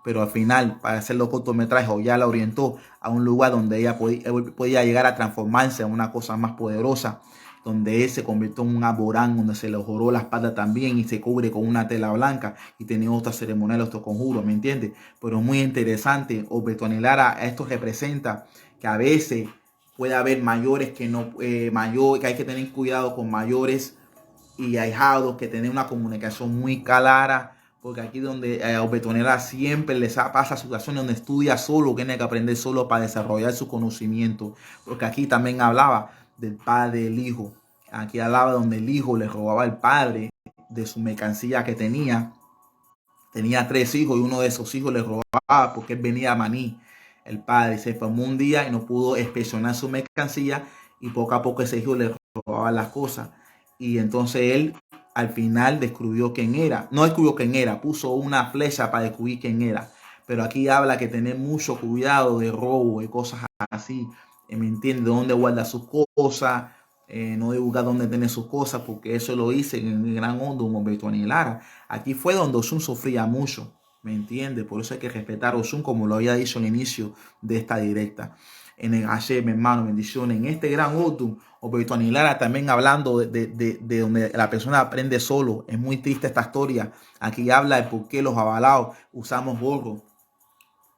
Pero al final, para hacer los cortometrajes, ya la orientó a un lugar donde ella podía llegar a transformarse en una cosa más poderosa, donde él se convirtió en un aborán, donde se le joró la espalda también y se cubre con una tela blanca y tenía otra ceremonial, otro conjuro, ¿me entiendes? Pero es muy interesante. Obetuani Lara, esto representa que a veces puede haber mayores que no, que hay que tener cuidado con mayores y ahijados, que tener una comunicación muy clara, porque aquí donde Obetuani Lara siempre les pasa situaciones donde estudia solo, tiene que aprender solo para desarrollar su conocimiento, porque aquí también hablaba del padre del hijo, aquí hablaba donde el hijo le robaba al padre de su mercancía que tenía 3 hijos y uno de esos hijos le robaba porque él venía a Maní. El padre se enfermó un día y no pudo inspeccionar su mercancía y poco a poco ese hijo le robaba las cosas. Y entonces él al final descubrió quién era. No descubrió quién era, puso una flecha para descubrir quién era. Pero aquí habla que tener mucho cuidado de robo y cosas así. ¿Me entiende? Dónde guarda sus cosas. No divulgar dónde tiene sus cosas, porque eso lo hice en el Gran Hondo con Obetuani Lara. Aquí fue donde Osun sufría mucho, ¿me entiende? Por eso hay que respetar a Osun, como lo había dicho al inicio de esta directa. En el Hashem, hermano, bendiciones. En este Gran Hondo, Obetuani Lara también hablando de donde la persona aprende solo. Es muy triste esta historia. Aquí habla de por qué los avalados usamos gorros,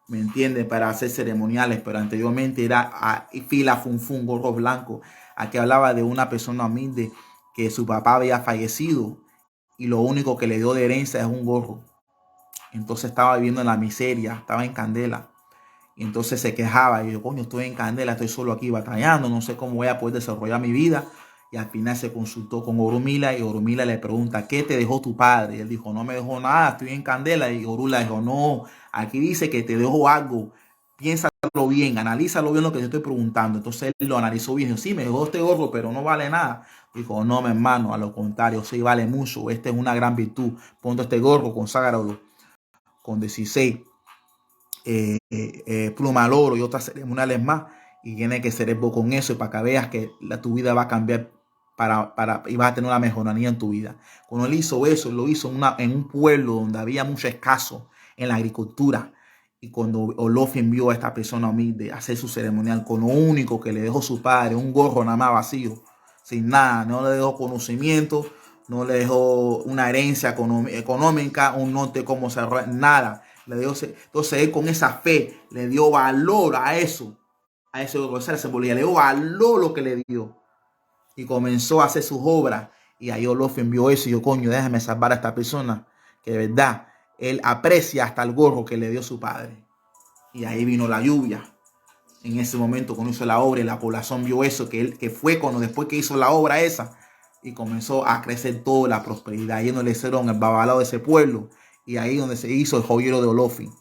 ¿me entiende? Para hacer ceremoniales, pero anteriormente era fila funfun, gorro blanco. Aquí hablaba de una persona humilde que su papá había fallecido y lo único que le dio de herencia es un gorro. Entonces estaba viviendo en la miseria, estaba en candela. Y entonces se quejaba y yo, coño, estoy en candela, estoy solo aquí batallando, no sé cómo voy a poder desarrollar mi vida. Y al final se consultó con Orumila y Orumila le pregunta, ¿qué te dejó tu padre? Y él dijo, no me dejó nada, estoy en candela. Y Orula dijo, no, aquí dice que te dejó algo, piénsalo bien, analízalo bien lo que te estoy preguntando. Entonces él lo analizó bien, dijo, sí, me dejó este gorro, pero no vale nada. Dijo, no, mi hermano, a lo contrario, sí vale mucho, esta es una gran virtud. Ponte este gorro, conságralo con 16 pluma al oro y otras ceremoniales más, y tiene que ser con eso para que veas que tu vida va a cambiar y vas a tener una mejoría en tu vida. Cuando él hizo eso, lo hizo en un pueblo donde había mucho escaso en la agricultura. Y cuando Olofin vio a esta persona humilde hacer su ceremonial con lo único que le dejó su padre, un gorro nada más vacío, sin nada, no le dejó conocimiento, no le dejó una herencia económica, un norte como cerrar, nada. Entonces él con esa fe le dio valor a eso, esa simbología, le dio valor lo que le dio y comenzó a hacer sus obras. Y ahí Olofin vio eso y yo, coño, déjame salvar a esta persona que de verdad él aprecia hasta el gorro que le dio su padre. Y ahí vino la lluvia. En ese momento cuando hizo la obra y la población vio eso, que fue cuando después que hizo la obra esa y comenzó a crecer toda la prosperidad. Ahí donde le hicieron el babalao de ese pueblo y ahí donde se hizo el joyero de Olofin.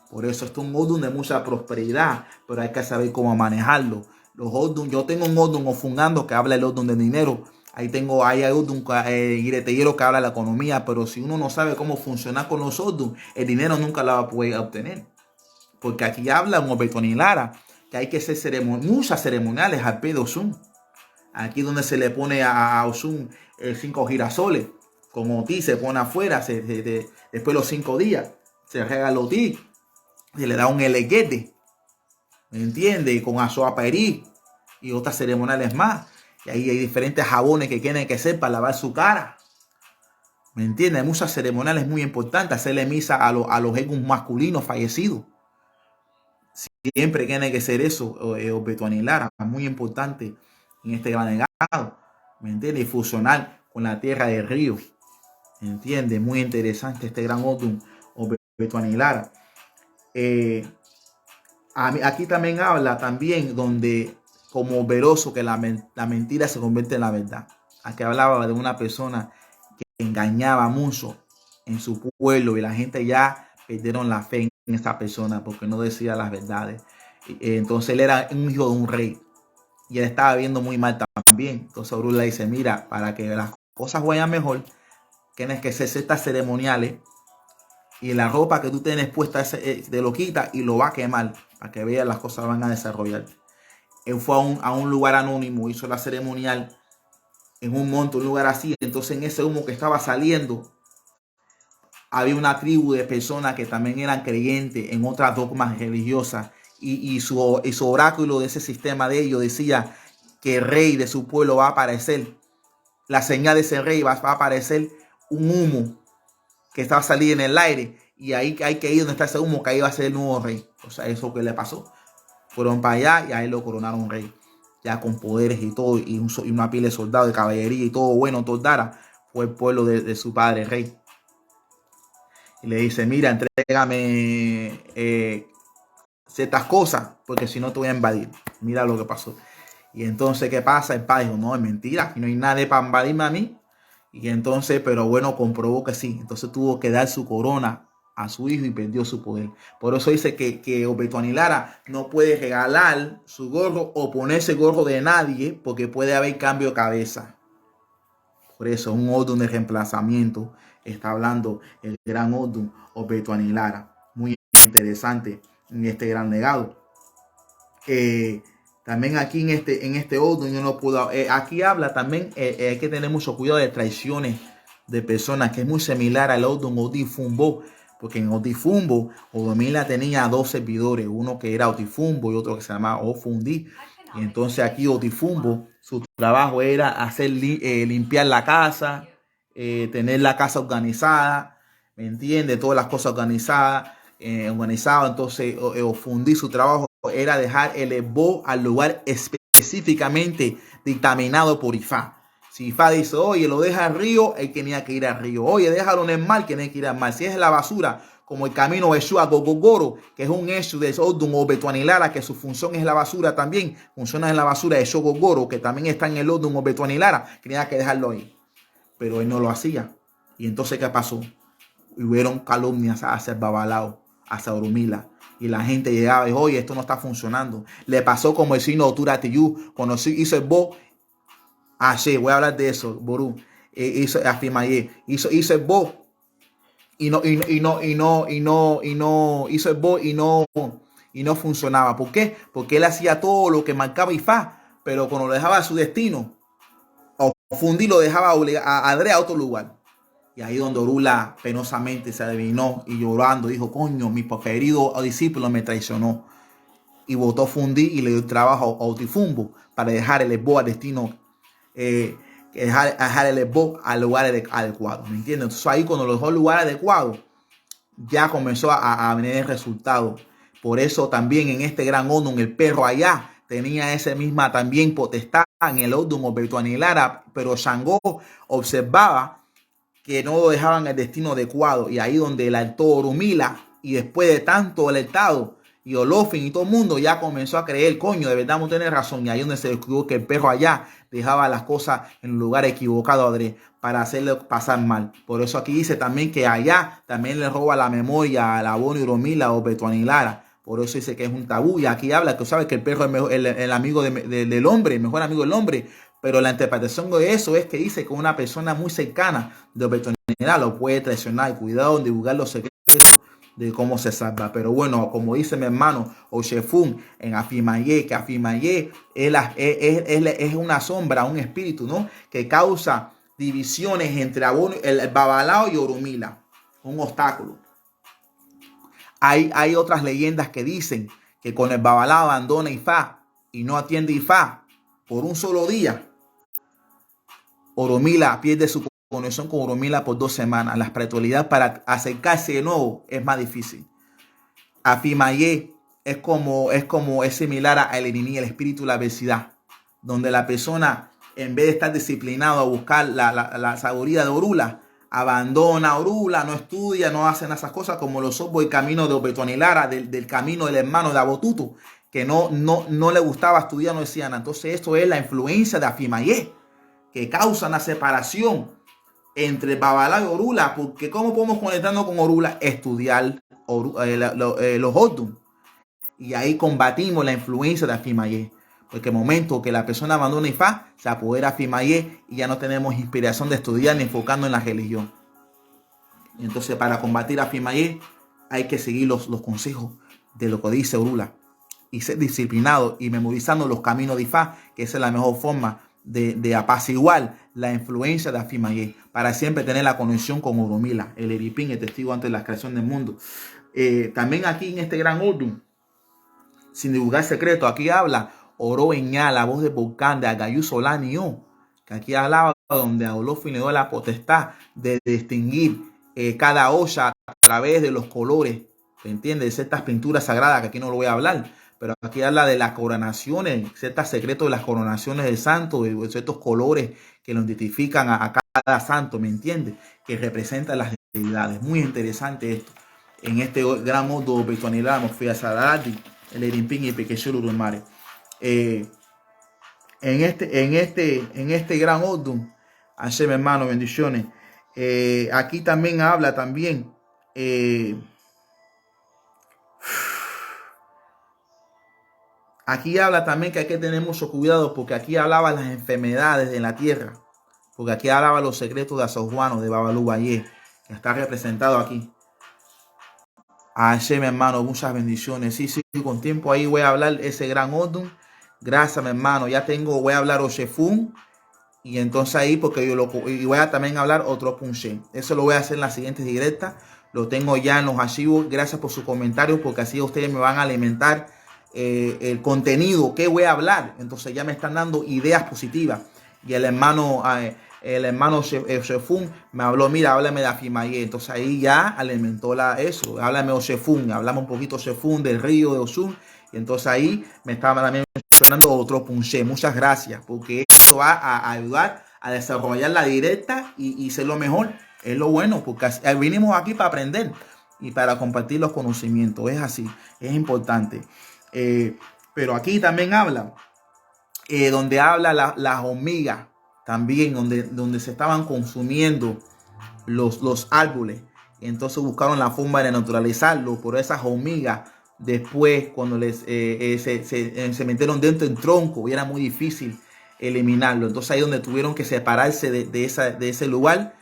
Por eso esto es un Odun de mucha prosperidad, pero hay que saber cómo manejarlo. Los Odun, yo tengo un Odun ofungando que habla el Odun de dinero. Hay Odun giretellero que habla de la economía, pero si uno no sabe cómo funcionar con los Odun, el dinero nunca lo va a poder obtener. Porque aquí habla un Obetuani Lara que hay que hacer muchas ceremoniales al pie de Osun. Aquí donde se le pone a Osun 5 girasoles, con Oti se pone afuera, después los 5 días, se rega el Oti, se le da un eleguete, ¿me entiendes? Con azoaperí y otras ceremoniales más. Y ahí hay diferentes jabones que tienen que ser para lavar su cara. ¿Me entiendes? Hay muchas ceremoniales muy importantes, hacerle misa a los egos masculinos fallecidos. Siempre tiene que ser eso, Obetuani Lara, muy importante en este gran legado, ¿me entiendes? Y fusionar con la tierra del río, ¿me entiendes? Muy interesante este gran Odun, Obetuani Lara. Aquí también habla también donde como veroso que la mentira se convierte en la verdad. Aquí hablaba de una persona que engañaba mucho en su pueblo y la gente ya perdieron la fe en esta persona porque no decía las verdades. Entonces él era un hijo de un rey y él estaba viendo muy mal también. Entonces Orula dice, mira, para que las cosas vayan mejor, tienes que hacer estas ceremoniales Y la ropa que tú tienes puesta te lo quita y lo va a quemar para que veas las cosas van a desarrollar. Él fue a un lugar anónimo, hizo la ceremonial en un monte, un lugar así. Entonces en ese humo que estaba saliendo había una tribu de personas que también eran creyentes en otras dogmas religiosas. Y su oráculo de ese sistema de ellos decía que el rey de su pueblo va a aparecer. La señal de ese rey va a aparecer un humo que estaba a salir en el aire. Y ahí hay que ir donde está ese humo, que ahí va a ser el nuevo rey. O sea, eso que le pasó. Fueron para allá y ahí lo coronaron rey. Ya con poderes y todo, y una pila de soldados, de caballería y todo bueno, todo dara. Fue el pueblo de su padre rey. Y le dice, mira, entrégame ciertas cosas, porque si no te voy a invadir. Mira lo que pasó. Y entonces, ¿qué pasa? El padre dijo, no, es mentira, aquí no hay nadie para invadirme a mí. Y entonces, pero bueno, comprobó que sí. Entonces tuvo que dar su corona a su hijo y perdió su poder. Por eso dice que Obed-Ani Lara no puede regalar su gorro o ponerse gorro de nadie, porque puede haber cambio de cabeza. Por eso, un Odun de reemplazamiento está hablando el gran Odun Obed-Ani Lara. Muy interesante en este gran legado. También aquí en este Odun yo no puedo. Aquí habla también, hay que tener mucho cuidado de traiciones de personas, que es muy similar al Odun Otifumbo. Porque en Otifumbo, Odomila tenía dos servidores, uno que era Otifumbo y otro que se llamaba Ofundi. Y entonces aquí Otifumbo, su trabajo era hacer limpiar la casa, tener la casa organizada, ¿me entiendes? Todas las cosas organizadas, entonces Ofundi, su trabajo era dejar el Esbo al lugar específicamente dictaminado por Ifá. Si Ifá dice, oye, lo deja al río, él tenía que ir al río. Oye, déjalo en el mar, tiene que ir al mar. Si es la basura, como el camino de Shua Gogogoro, que es un hecho de Odun Obed-Ani Lara, que su función es la basura también, funciona en la basura de Shogogoro, que también está en el Odun Obed-Ani Lara, tenía que dejarlo ahí. Pero él no lo hacía. Y entonces, ¿qué pasó? Hubieron calumnias hacia el Babalao, hacia Orumila. Y la gente llegaba y dijo, oye, esto no está funcionando. Le pasó como el signo Otura Tiyu, cuando hizo el Bo. Sí, voy a hablar de eso, Ború. Hizo Afimayé. Hizo el Bo. Hizo el Bo y no funcionaba. ¿Por qué? Porque él hacía todo lo que marcaba Ifá, pero cuando lo dejaba a su destino, o Fundi lo dejaba a Adre a otro lugar. Y ahí donde Orula penosamente se adivinó y llorando dijo, coño, mi querido discípulo me traicionó. Y votó Fundi y le dio el trabajo a Otifumbo para dejar el Esbo al destino, dejar el Esbo al lugar adecuado. ¿Me entiendes? Entonces ahí cuando lo dejó al lugar adecuado, ya comenzó a venir el resultado. Por eso también en este gran Odun, el perro allá, tenía esa misma también potestad en el Odun Obed-Ani Lara, pero Shango observaba que no lo dejaban el destino adecuado. Y ahí donde el alto Orumila, y después de tanto alertado, y Olofin y todo el mundo ya comenzó a creer, coño, de verdad vamos a tener razón. Y ahí donde se descubrió que el perro allá dejaba las cosas en un lugar equivocado para hacerle pasar mal. Por eso aquí dice también que allá también le roba la memoria a la Bono y Orumila o Obed-Ani Lara. Por eso dice que es un tabú. Y aquí habla que sabe que el perro es el amigo del hombre, el mejor amigo del hombre. Pero la interpretación de eso es que dice que una persona muy cercana de Obed-Ani Lara lo puede traicionar. Cuidado en divulgar los secretos de cómo se salva. Pero bueno, como dice mi hermano Oshefun en Afimayé, que Afimayé es una sombra, un espíritu, ¿no? Que causa divisiones entre el Babalao y Orumila. Un obstáculo. Hay otras leyendas que dicen que con el Babalao abandona Ifá y no atiende Ifá por un solo día, Orumila pierde su conexión con Orumila por 2 semanas. La espiritualidad para acercarse de nuevo es más difícil. Afimayé es similar a el Eniní, el espíritu de la adversidad, donde la persona, en vez de estar disciplinado a buscar la sabiduría de Orula, abandona Orula, no estudia, no hacen esas cosas como los obos el camino de Obed-Ani Lara, del camino del hermano de Abotutu, que no le gustaba estudiar, no decían. Entonces esto es la influencia de Afimayé, que causa una separación entre Babalao y Orula, porque ¿cómo podemos conectarnos con Orula? Estudiar los Odun. Y ahí combatimos la influencia de Afimayé. Porque el momento que la persona abandona Ifá, se apodera Afimayé y ya no tenemos inspiración de estudiar ni enfocando en la religión. Entonces, para combatir a Fimayé, hay que seguir los consejos de lo que dice Orula y ser disciplinado y memorizando los caminos de Ifá, que esa es la mejor forma de apaciguar la influencia de Afimayé, para siempre tener la conexión con Oromila, el Eripín, el testigo antes de la creación del mundo. También aquí en este gran Ordun, sin divulgar secreto, aquí habla Oro Eñá, la voz de volcán de Agayú Solanió, que aquí hablaba donde a Olofin le dio la potestad de distinguir cada olla a través de los colores, ¿se entiende? De ciertas pinturas sagradas, que aquí no lo voy a hablar, pero aquí habla de las coronaciones, ciertos secretos de las coronaciones del santo, de ciertos colores que lo identifican a cada santo, ¿me entiendes? Que representan las deidades. Muy interesante esto. En este gran modo, Betuanilamos, Fiasadati, el Erimpín y Pequechuru Mare. En este gran Odun, Hashem, hermano, bendiciones. Aquí también habla también aquí habla también que hay que tener mucho cuidado, porque aquí hablaba las enfermedades de la tierra, porque aquí hablaba los secretos de Asojuano, de Babalú Valle, que está representado aquí. Hashem, hermano, muchas bendiciones. Sí, con tiempo ahí voy a hablar ese gran Odun. Gracias, mi hermano. Ya voy a hablar Oshefun. Y entonces ahí, porque y voy a también hablar otro Punche. Eso lo voy a hacer en las siguientes directas. Lo tengo ya en los archivos. Gracias por sus comentarios, porque así ustedes me van a alimentar el contenido que voy a hablar. Entonces ya me están dando ideas positivas. Y el hermano Shefun me habló, mira, háblame de Afimayé. Entonces ahí ya alimentó eso. Háblame de Shefun. Hablamos un poquito Shefun, del río de Osun. Y entonces ahí me estaba también mencionando otro punche. Muchas gracias, porque esto va a ayudar a desarrollar la directa y ser lo mejor. Es lo bueno, porque vinimos aquí para aprender y para compartir los conocimientos. Es así, es importante. Pero aquí también habla, donde habla las hormigas, también donde se estaban consumiendo los árboles. Entonces buscaron la forma de neutralizarlo por esas hormigas. Después, cuando se metieron dentro del tronco, y era muy difícil eliminarlo. Entonces ahí donde tuvieron que separarse de ese lugar.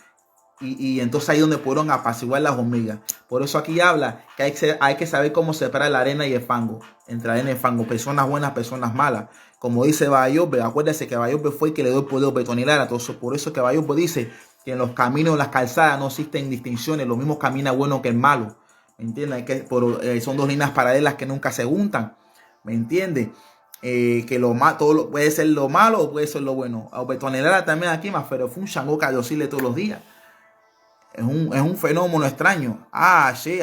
Y entonces ahí donde pudieron apaciguar las hormigas. Por eso aquí habla que hay que saber cómo separar la arena y el fango. Entre arena y el fango. Personas buenas, personas malas. Como dice Bayobe, acuérdense que Bayobe fue el que le dio el poder a Betonilar. Entonces por eso que Bayobe dice que en los caminos, en las calzadas no existen distinciones. Lo mismo camina bueno que el malo. ¿Me entiendes? Son dos líneas paralelas que nunca se juntan. ¿Me entiendes? Que todo puede ser lo malo o puede ser lo bueno. A Betonilar también aquí más, pero fue un Shango que oscila todos los días. Es un fenómeno extraño. Ashe.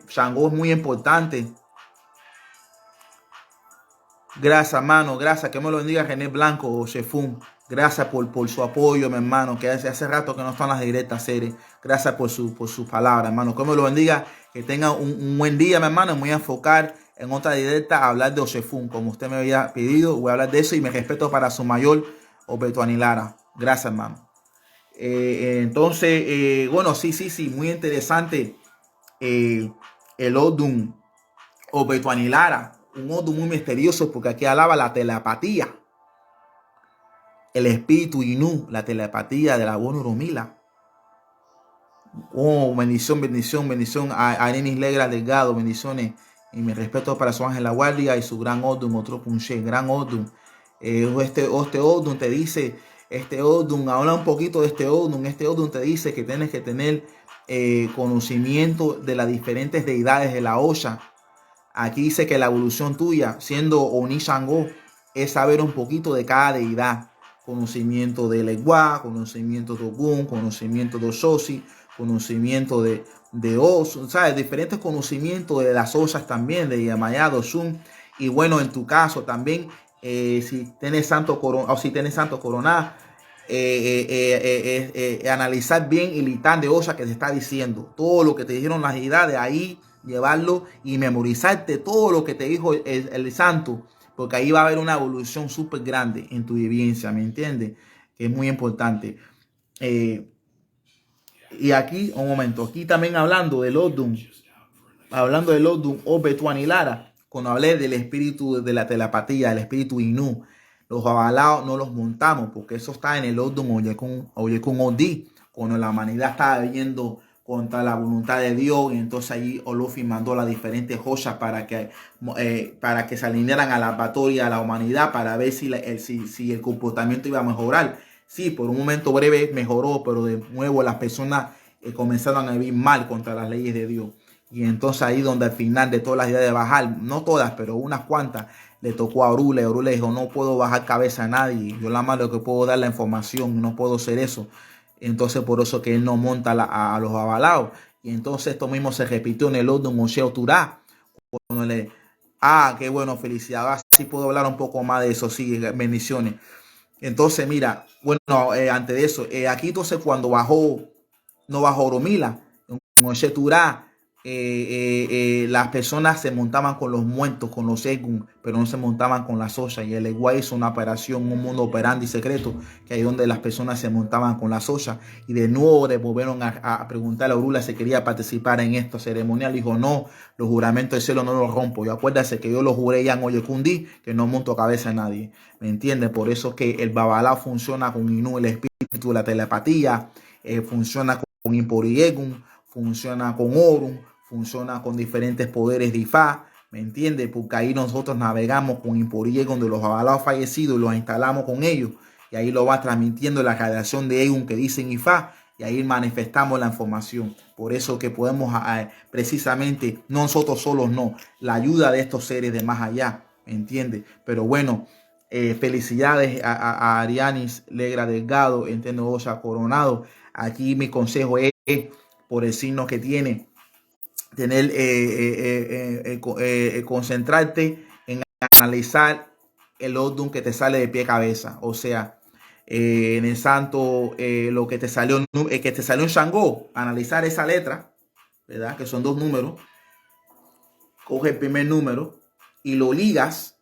Shango es muy importante. Gracias, hermano. Gracias. Que me lo bendiga René Blanco o Shefun. Gracias por su apoyo, mi hermano. Que hace rato que no están las directas series. Gracias por su palabra, hermano. Que me lo bendiga. Que tenga un buen día, mi hermano. Me voy a enfocar en otra directa a hablar de Oshefun. Como usted me había pedido, voy a hablar de eso y me respeto para su mayor, Obeto Anilara. Gracias, hermano. Entonces, bueno, sí, muy interesante el Odun Obeto Anilara. Un Odun muy misterioso porque aquí hablaba la telepatía. El espíritu Inú, la telepatía de la buena Urumila. Oh, bendición a Arenis Legra Delgado, bendiciones. Y mi respeto para su ángel la guardia y su gran Odun, otro punche, gran Odun. Este Odun te dice, habla un poquito de este Odun te dice que tienes que tener conocimiento de las diferentes deidades de la olla. Aquí dice que la evolución tuya, siendo Oni Shango, es saber un poquito de cada deidad. Conocimiento de Legua, conocimiento de Ogun, conocimiento de Ososi, conocimiento de Osun, ¿sabes? Diferentes conocimientos de las ollas también, de Yamayá, de Osun. Y bueno, en tu caso también, si tienes santo corona, o si tienes santo corona, analizar bien el litán de olla que te está diciendo. Todo lo que te dijeron las deidades, ahí llevarlo y memorizarte todo lo que te dijo el santo. Porque ahí va a haber una evolución súper grande en tu vivencia, ¿me entiendes? Que es muy importante. Y aquí, un momento, aquí también hablando del Odun Obeto Anilara, cuando hablé del espíritu de la telepatía, del espíritu Inú, Los babalaos no los montamos porque eso está en el Odun Oyekun Odi. Cuando la humanidad estaba yendo contra la voluntad de Dios, y entonces allí Olofin mandó las diferentes joyas para que se alinearan a la batalla a la humanidad para ver si el comportamiento iba a mejorar. Sí, por un momento breve mejoró, pero de nuevo las personas comenzaron a vivir mal contra las leyes de Dios. Y entonces ahí donde al final de todas las ideas de bajar, no todas, pero unas cuantas, le tocó a Orule. Orule dijo, no puedo bajar cabeza a nadie. Yo la más lo que puedo dar la información, no puedo hacer eso. Entonces por eso que él no monta a los babalaos. Y entonces esto mismo se repitió en el Odun Moshe Oturá. Qué bueno, felicidades. Así puedo hablar un poco más de eso, sí, bendiciones. Entonces, mira, bueno, antes de eso, aquí entonces cuando no bajó Oromila, en Moshe Turá, las personas se montaban con los muertos, con los Egun, pero no se montaban con las ollas. Y el Eguá hizo una operación, un mundo operandi secreto, que ahí donde las personas se montaban con las ollas. Y de nuevo le volvieron a preguntar a Orula si quería participar en esta ceremonial. Dijo, no, los juramentos del cielo no los rompo. Y acuérdate que yo lo juré ya en Oyekundi, que no monto cabeza a nadie. ¿Me entiendes? Por eso es que el Babalá funciona con Inu, el espíritu, la telepatía, funciona con Impori Egun, funciona con Orun, funciona con diferentes poderes de Ifá, ¿me entiendes? Porque ahí nosotros navegamos con Imporié, donde los babalaos fallecidos los instalamos con ellos, y ahí lo va transmitiendo la radiación de Egun que dicen Ifá, y ahí manifestamos la información. Por eso que podemos precisamente, no nosotros solos, no, la ayuda de estos seres de más allá, ¿me entiendes? Pero bueno, felicidades a Arianis Legra Delgado, entiendo, Osa Coronado. Aquí mi consejo es, por el signo que tiene, tener concentrarte en analizar el Odun que te sale de pie a cabeza. O sea, en el santo, lo que te salió en Shango, analizar esa letra, ¿verdad? Que son 2 números. Coge el primer número y lo ligas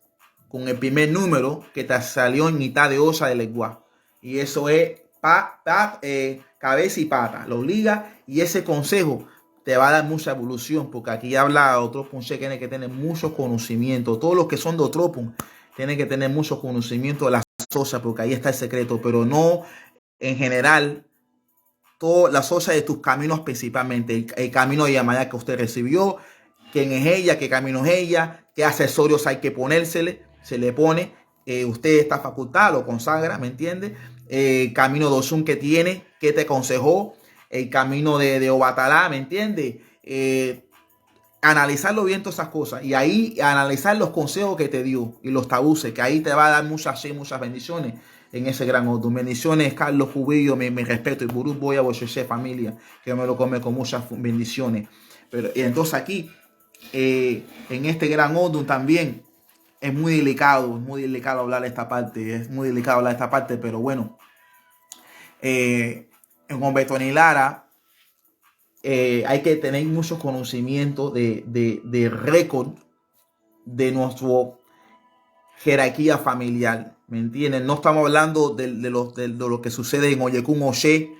con el primer número que te salió en mitad de osa de lengua. Y eso es cabeza y pata. Lo ligas y ese consejo te va a dar mucha evolución, porque aquí habla Otropun, que tiene que tener muchos conocimientos. Todos los que son de Otropun tienen que tener mucho conocimiento de las osas, porque ahí está el secreto, pero no en general. Todas las osas de tus caminos, principalmente el camino de Yamayá que usted recibió, quién es ella, qué camino es ella, qué accesorios hay que ponérsele, se le pone, usted está facultado, lo consagra, ¿me entiende? Camino de Osun que tiene, que te aconsejó, el camino de Obatalá, ¿me entiende? Analizarlo bien todas esas cosas y ahí analizar los consejos que te dio y los tabuces, que ahí te va a dar muchas bendiciones en ese gran Odun. Bendiciones, Carlos Cubillo, me respeto, y Burú Boya, Bosheshe, familia, que me lo come con muchas bendiciones. Pero entonces aquí, en este gran Odun también, es muy delicado hablar de esta parte, pero bueno, en Humberto Lara, hay que tener mucho conocimiento de récord de nuestra jerarquía familiar, ¿me entienden? No estamos hablando de lo que sucede en Oyekun Oshe,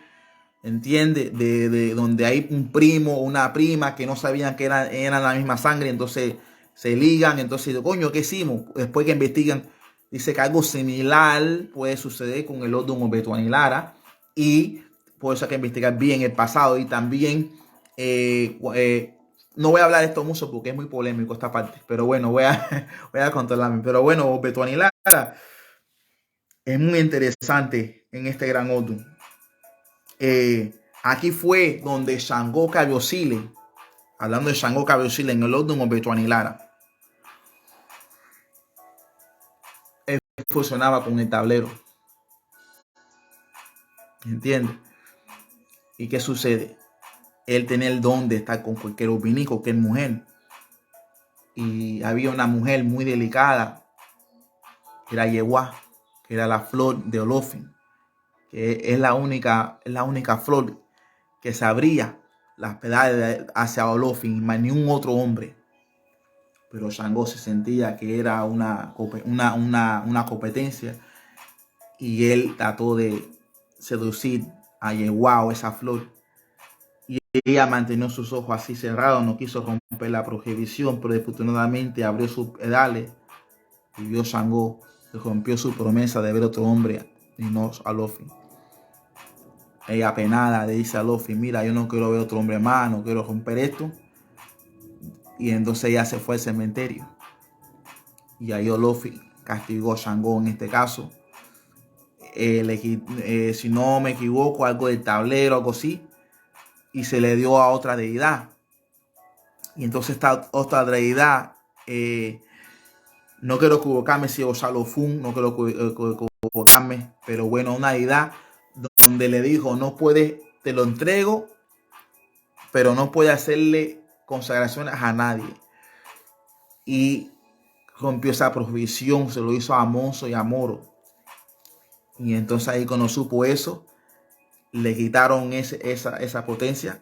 ¿entiende? De donde hay un primo o una prima que no sabían que eran la misma sangre, entonces se ligan, entonces, coño, ¿qué hicimos? Después que investigan, dice que algo similar puede suceder con el Odun Humberto Lara, y por eso hay que investigar bien el pasado. Y también no voy a hablar de esto mucho porque es muy polémico esta parte, pero bueno, voy a controlarme. Pero bueno, Betuani Lara es muy interesante en este gran Odun. Aquí fue donde Shango Cabiosile, hablando de Shango Cabiosile en el Odun o Betuani Lara, él funcionaba con el tablero, ¿entiendes? ¿Y qué sucede? Él tenía el don de estar con cualquier opinión, cualquier mujer. Y había una mujer muy delicada, que era Yehuá, que era la flor de Olofin, que es la única flor que se abría las pedales hacia Olofin, más ni un otro hombre. Pero Shango se sentía que era una competencia, y él trató de seducir a Yehuá, o esa flor. Y ella mantenía sus ojos así cerrados, no quiso romper la prohibición, pero desafortunadamente abrió sus pedales y vio Shango rompió su promesa de ver otro hombre y no a Luffy. Ella apenada le dice a Luffy, mira, yo no quiero ver otro hombre más, no quiero romper esto. Y entonces ella se fue al cementerio. Y ahí Luffy castigó a Shango en este caso. Si no me equivoco, algo del tablero, algo así. Y se le dio a otra deidad. Y entonces esta otra deidad, no quiero equivocarme si es Osalofun, no quiero equivocarme, pero bueno, una deidad donde le dijo, no puedes, te lo entrego, pero no puede hacerle consagraciones a nadie. Y rompió esa prohibición, se lo hizo a Monzo y a Moro. Y entonces ahí cuando supo eso, le quitaron esa potencia.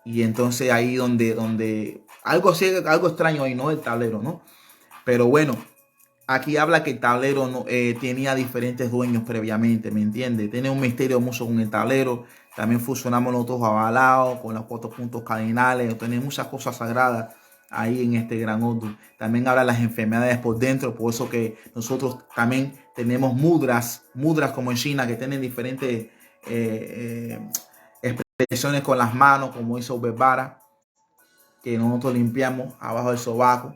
Y entonces ahí donde algo extraño ahí, ¿no? El tablero, ¿no? Pero bueno, aquí habla que el tablero no, tenía diferentes dueños previamente, ¿me entiendes? Tiene un misterio mucho con el tablero. También fusionamos los dos avalados con los 4 puntos cardinales. Tenemos muchas cosas sagradas ahí en este gran Oden. También habla de las enfermedades por dentro. Por eso que nosotros también tenemos mudras como en China, que tienen diferentes expresiones con las manos, como hizo Bebara, que nosotros limpiamos abajo del sobaco.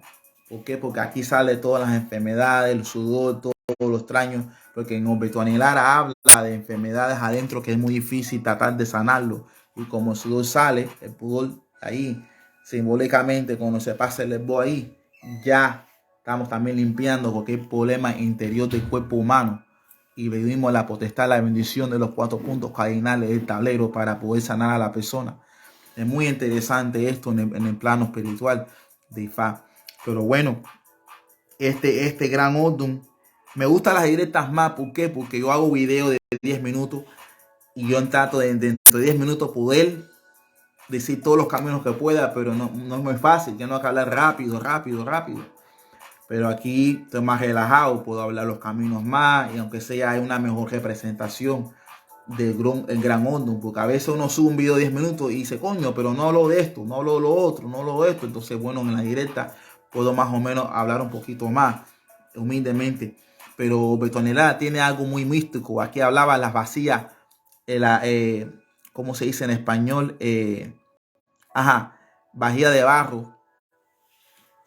¿Por qué? Porque aquí sale todas las enfermedades, el sudor, todos los extraños, porque en Obetoanilara habla de enfermedades adentro que es muy difícil tratar de sanarlo. Y como el sudor sale, el pudor ahí, simbólicamente, cuando se pasa el herbo ahí, ya estamos también limpiando cualquier problema interior del cuerpo humano. Y pedimos la potestad, la bendición de los 4 puntos cardinales del tablero para poder sanar a la persona. Es muy interesante esto en el plano espiritual de Ifa. Pero bueno, este gran Oden, me gustan las directas más. ¿Por qué? Porque yo hago videos de 10 minutos y yo trato de dentro de 10 minutos poder decir todos los caminos que pueda, pero no es muy fácil. Tengo que hablar rápido. Pero aquí estoy más relajado, puedo hablar los caminos más y aunque sea hay una mejor representación del gran Oden, porque a veces uno sube un video de 10 minutos y dice, coño, pero no hablo de esto, no hablo de lo otro, no hablo de esto. Entonces, bueno, en la directa puedo más o menos hablar un poquito más, humildemente. Pero Betonera tiene algo muy místico. Aquí hablaba las vacías, ¿cómo se dice en español? Vajilla de barro,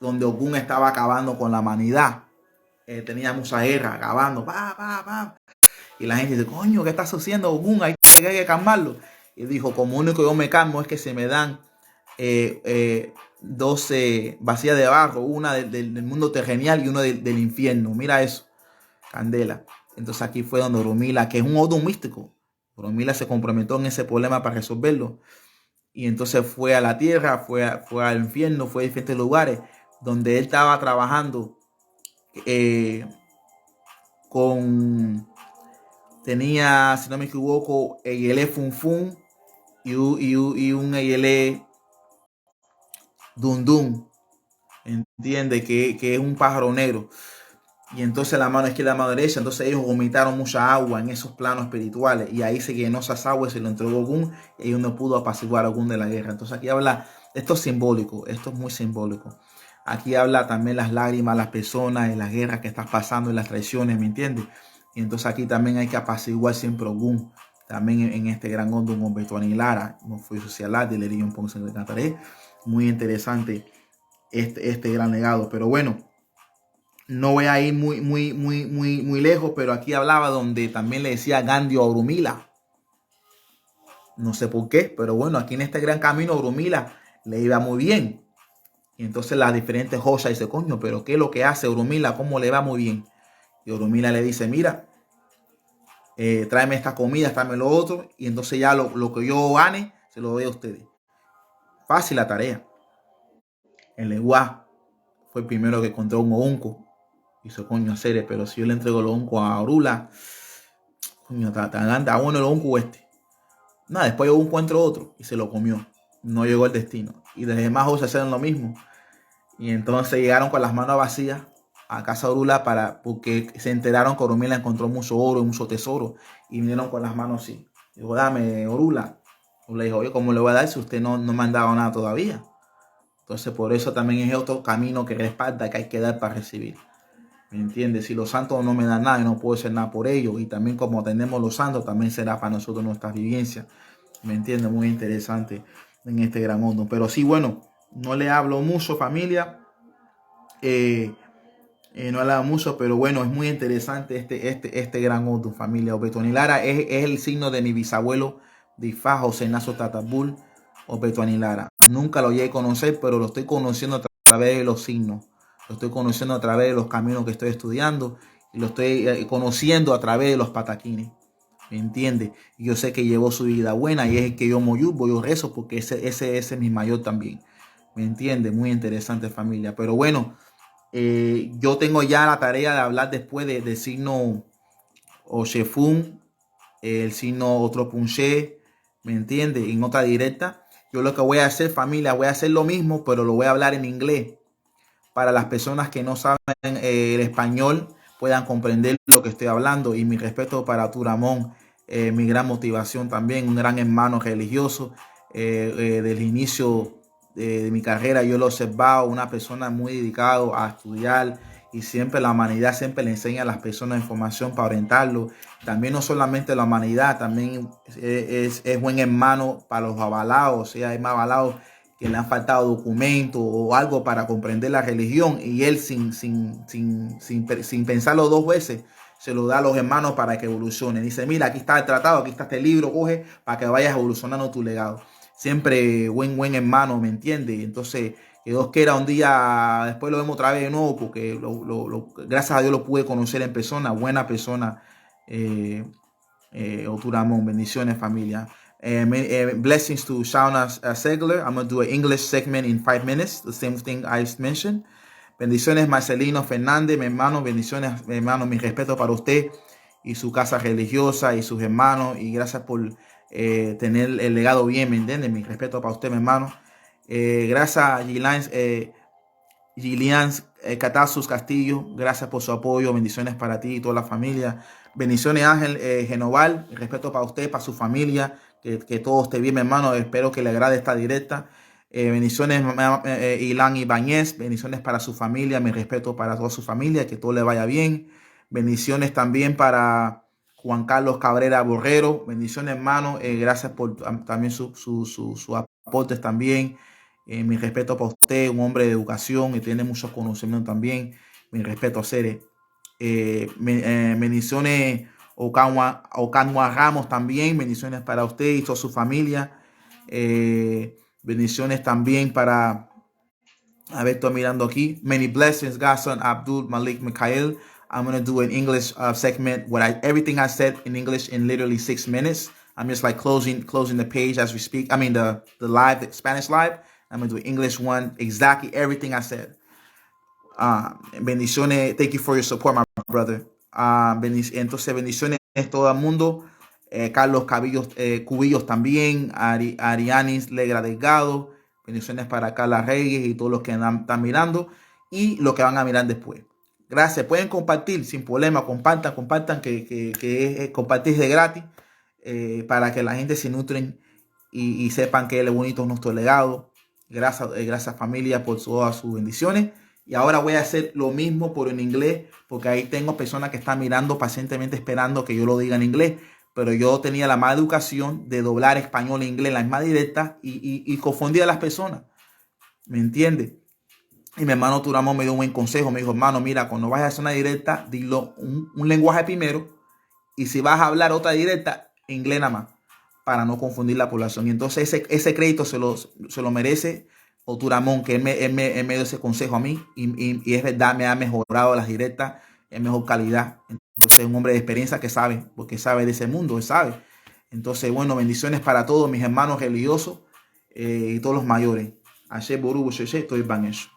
donde Ogun estaba acabando con la humanidad. Tenía mucha guerra, acabando, y la gente dice, coño, ¿qué está sucediendo, Ogun? Hay que calmarlo. Y dijo, como único yo me calmo es que se me dan 12 vacías de barro, una del mundo terrenal y una del infierno. Mira eso, candela. Entonces aquí fue donde Oromila, que es un Oden místico, Oromila se comprometió en ese problema para resolverlo. Y entonces fue a la tierra, fue al infierno, fue a diferentes lugares donde él estaba trabajando tenía, si no me equivoco, Eyele Funfun y un Eyele Dundun, entiende que es un pájaro negro. Y entonces la mano izquierda y la mano derecha, entonces ellos vomitaron mucha agua en esos planos espirituales y ahí se llenó esas aguas y se lo entregó Ogun y ellos no pudo apaciguar a Ogun de la guerra. Entonces aquí habla, esto es simbólico, esto es muy simbólico. Aquí habla también las lágrimas, las personas y las guerras que están pasando y las traiciones, ¿me entiendes? Y entonces aquí también hay que apaciguar siempre Ogun. También en este gran Oden con Betuani Lara, no fue social de Lerion Ponce de Cataré. Muy interesante este gran legado. Pero bueno, no voy a ir muy lejos, pero aquí hablaba donde también le decía Gandhi a Oromila. No sé por qué, pero bueno, aquí en este gran camino Oromila le iba muy bien. Y entonces las diferentes Hosha dice, coño, pero ¿qué es lo que hace Oromila? ¿Cómo le va muy bien? Y Oromila le dice, mira, tráeme esta comida, tráeme lo otro, y entonces ya lo que yo gane, se lo doy a ustedes. Fácil la tarea. El Legua fue el primero que encontró un onco. Hizo, coño, hacer, pero si yo le entrego el onco a Orula, coño, está bueno el onco este. Nada, después yo encuentro otro y se lo comió. No llegó el destino. Y desde más Hosha hacen lo mismo. Y entonces llegaron con las manos vacías a casa de Orula porque se enteraron que Oromila encontró mucho oro y mucho tesoro. Y vinieron con las manos así. Dijo, dame, Orula. Le dijo, oye, ¿cómo le voy a dar si usted no me han dado nada todavía? Entonces por eso también es otro camino que respalda que hay que dar para recibir. ¿Me entiendes? Si los santos no me dan nada, yo no puedo hacer nada por ellos. Y también como tenemos los santos, también será para nosotros nuestras vivencias. ¿Me entiendes? Muy interesante en este gran mundo. Pero sí, bueno, no le hablo mucho, familia. No hablaba mucho, pero bueno, es muy interesante este gran mundo, familia. Obetuani Lara es el signo de mi bisabuelo Difa José Nazo Tatabul Obetuani Lara. Nunca lo llegué a conocer, pero lo estoy conociendo a través de los signos. Lo estoy conociendo a través de los caminos que estoy estudiando y lo estoy conociendo a través de los pataquines. ¿Me entiende? Y yo sé que llevó su vida buena y es el que yo moyubo, yo rezo porque ese es mi mayor también. ¿Me entiende? Muy interesante, familia. Pero bueno, yo tengo ya la tarea de hablar después del signo Oshefun, el signo otro Punche, ¿me entiende? En otra directa. Yo lo que voy a hacer, familia, voy a hacer lo mismo, pero lo voy a hablar en inglés. Para las personas que no saben el español, puedan comprender lo que estoy hablando. Y mi respeto para Turamón, mi gran motivación también, un gran hermano religioso. Desde el inicio de mi carrera yo lo he observado, una persona muy dedicada a estudiar y siempre la humanidad siempre le enseña a las personas información para orientarlo. También no solamente la humanidad, también es buen hermano para los avalados, o sea, hay más avalados que le han faltado documentos o algo para comprender la religión y él sin pensarlo dos veces se lo da a los hermanos para que evolucionen. Dice, mira, aquí está el tratado, aquí está este libro, coge para que vayas evolucionando tu legado. Siempre buen hermano, ¿me entiende? Entonces, que Dios quiera un día, después lo vemos otra vez de nuevo, porque gracias a Dios lo pude conocer en persona, buena persona, Oturamón. Bendiciones, familia. Blessings to Shauna Segler. I'm going to do an English segment in 5 minutes. The same thing I mentioned. Bendiciones, Marcelino Fernández, mi hermano. Bendiciones, mi hermano. Mi respeto para usted y su casa religiosa y sus hermanos. Y gracias por tener el legado bien, ¿me entiende? Mi respeto para usted, mi hermano. Gracias a Gillian Catazus Castillo. Gracias por su apoyo. Bendiciones para ti y toda la familia. Bendiciones, Ángel Genoval. Respeto para usted, para su familia. Que todo esté bien, mi hermano. Espero que le agrade esta directa. Bendiciones, Ilan Ibáñez. Bendiciones para su familia. Mi respeto para toda su familia. Que todo le vaya bien. Bendiciones también para Juan Carlos Cabrera Borrero. Bendiciones, hermano. Gracias por también su aportes también. Mi respeto para usted, un hombre de educación y tiene mucho conocimiento también. Mi respeto a Cere. Bendiciones Ocanua Ramos también. Bendiciones para usted y toda su familia. Bendiciones también para, a ver, estoy mirando aquí. Many blessings, Godson Abdul Malik Mikhail. I'm going to do an English segment. Everything I said in English in literally 6 minutes. I'm just like closing the page as we speak. I mean the live, the Spanish live. I'm going to do an English one. Exactly everything I said. Bendiciones. Thank you for your support, my brother. Entonces, bendiciones a todo el mundo. Carlos Cubillos también. Arianis Legra Delgado. Bendiciones para Carla Reyes y todos los que están mirando y los que van a mirar después. Gracias. Pueden compartir sin problema. Compartan que compartir de gratis para que la gente se nutren y sepan que es bonito nuestro legado. Gracias familia por todas sus bendiciones. Y ahora voy a hacer lo mismo pero en inglés, porque ahí tengo personas que están mirando pacientemente esperando que yo lo diga en inglés. Pero yo tenía la mala educación de doblar español e inglés en la misma directa y confundía a las personas. ¿Me entiende? Y mi hermano Turamón me dio un buen consejo. Me dijo, hermano, mira, cuando vayas a hacer una directa, dilo un lenguaje primero. Y si vas a hablar otra directa, inglés nada más, para no confundir la población. Y entonces ese crédito se lo merece Oturamón, que él me dio ese consejo a mí. Y es verdad, me ha mejorado las directas en mejor calidad. Entonces es un hombre de experiencia que sabe, porque sabe de ese mundo, él sabe. Entonces, bueno, bendiciones para todos mis hermanos religiosos y todos los mayores. Ashe Boru, estoy ban eso.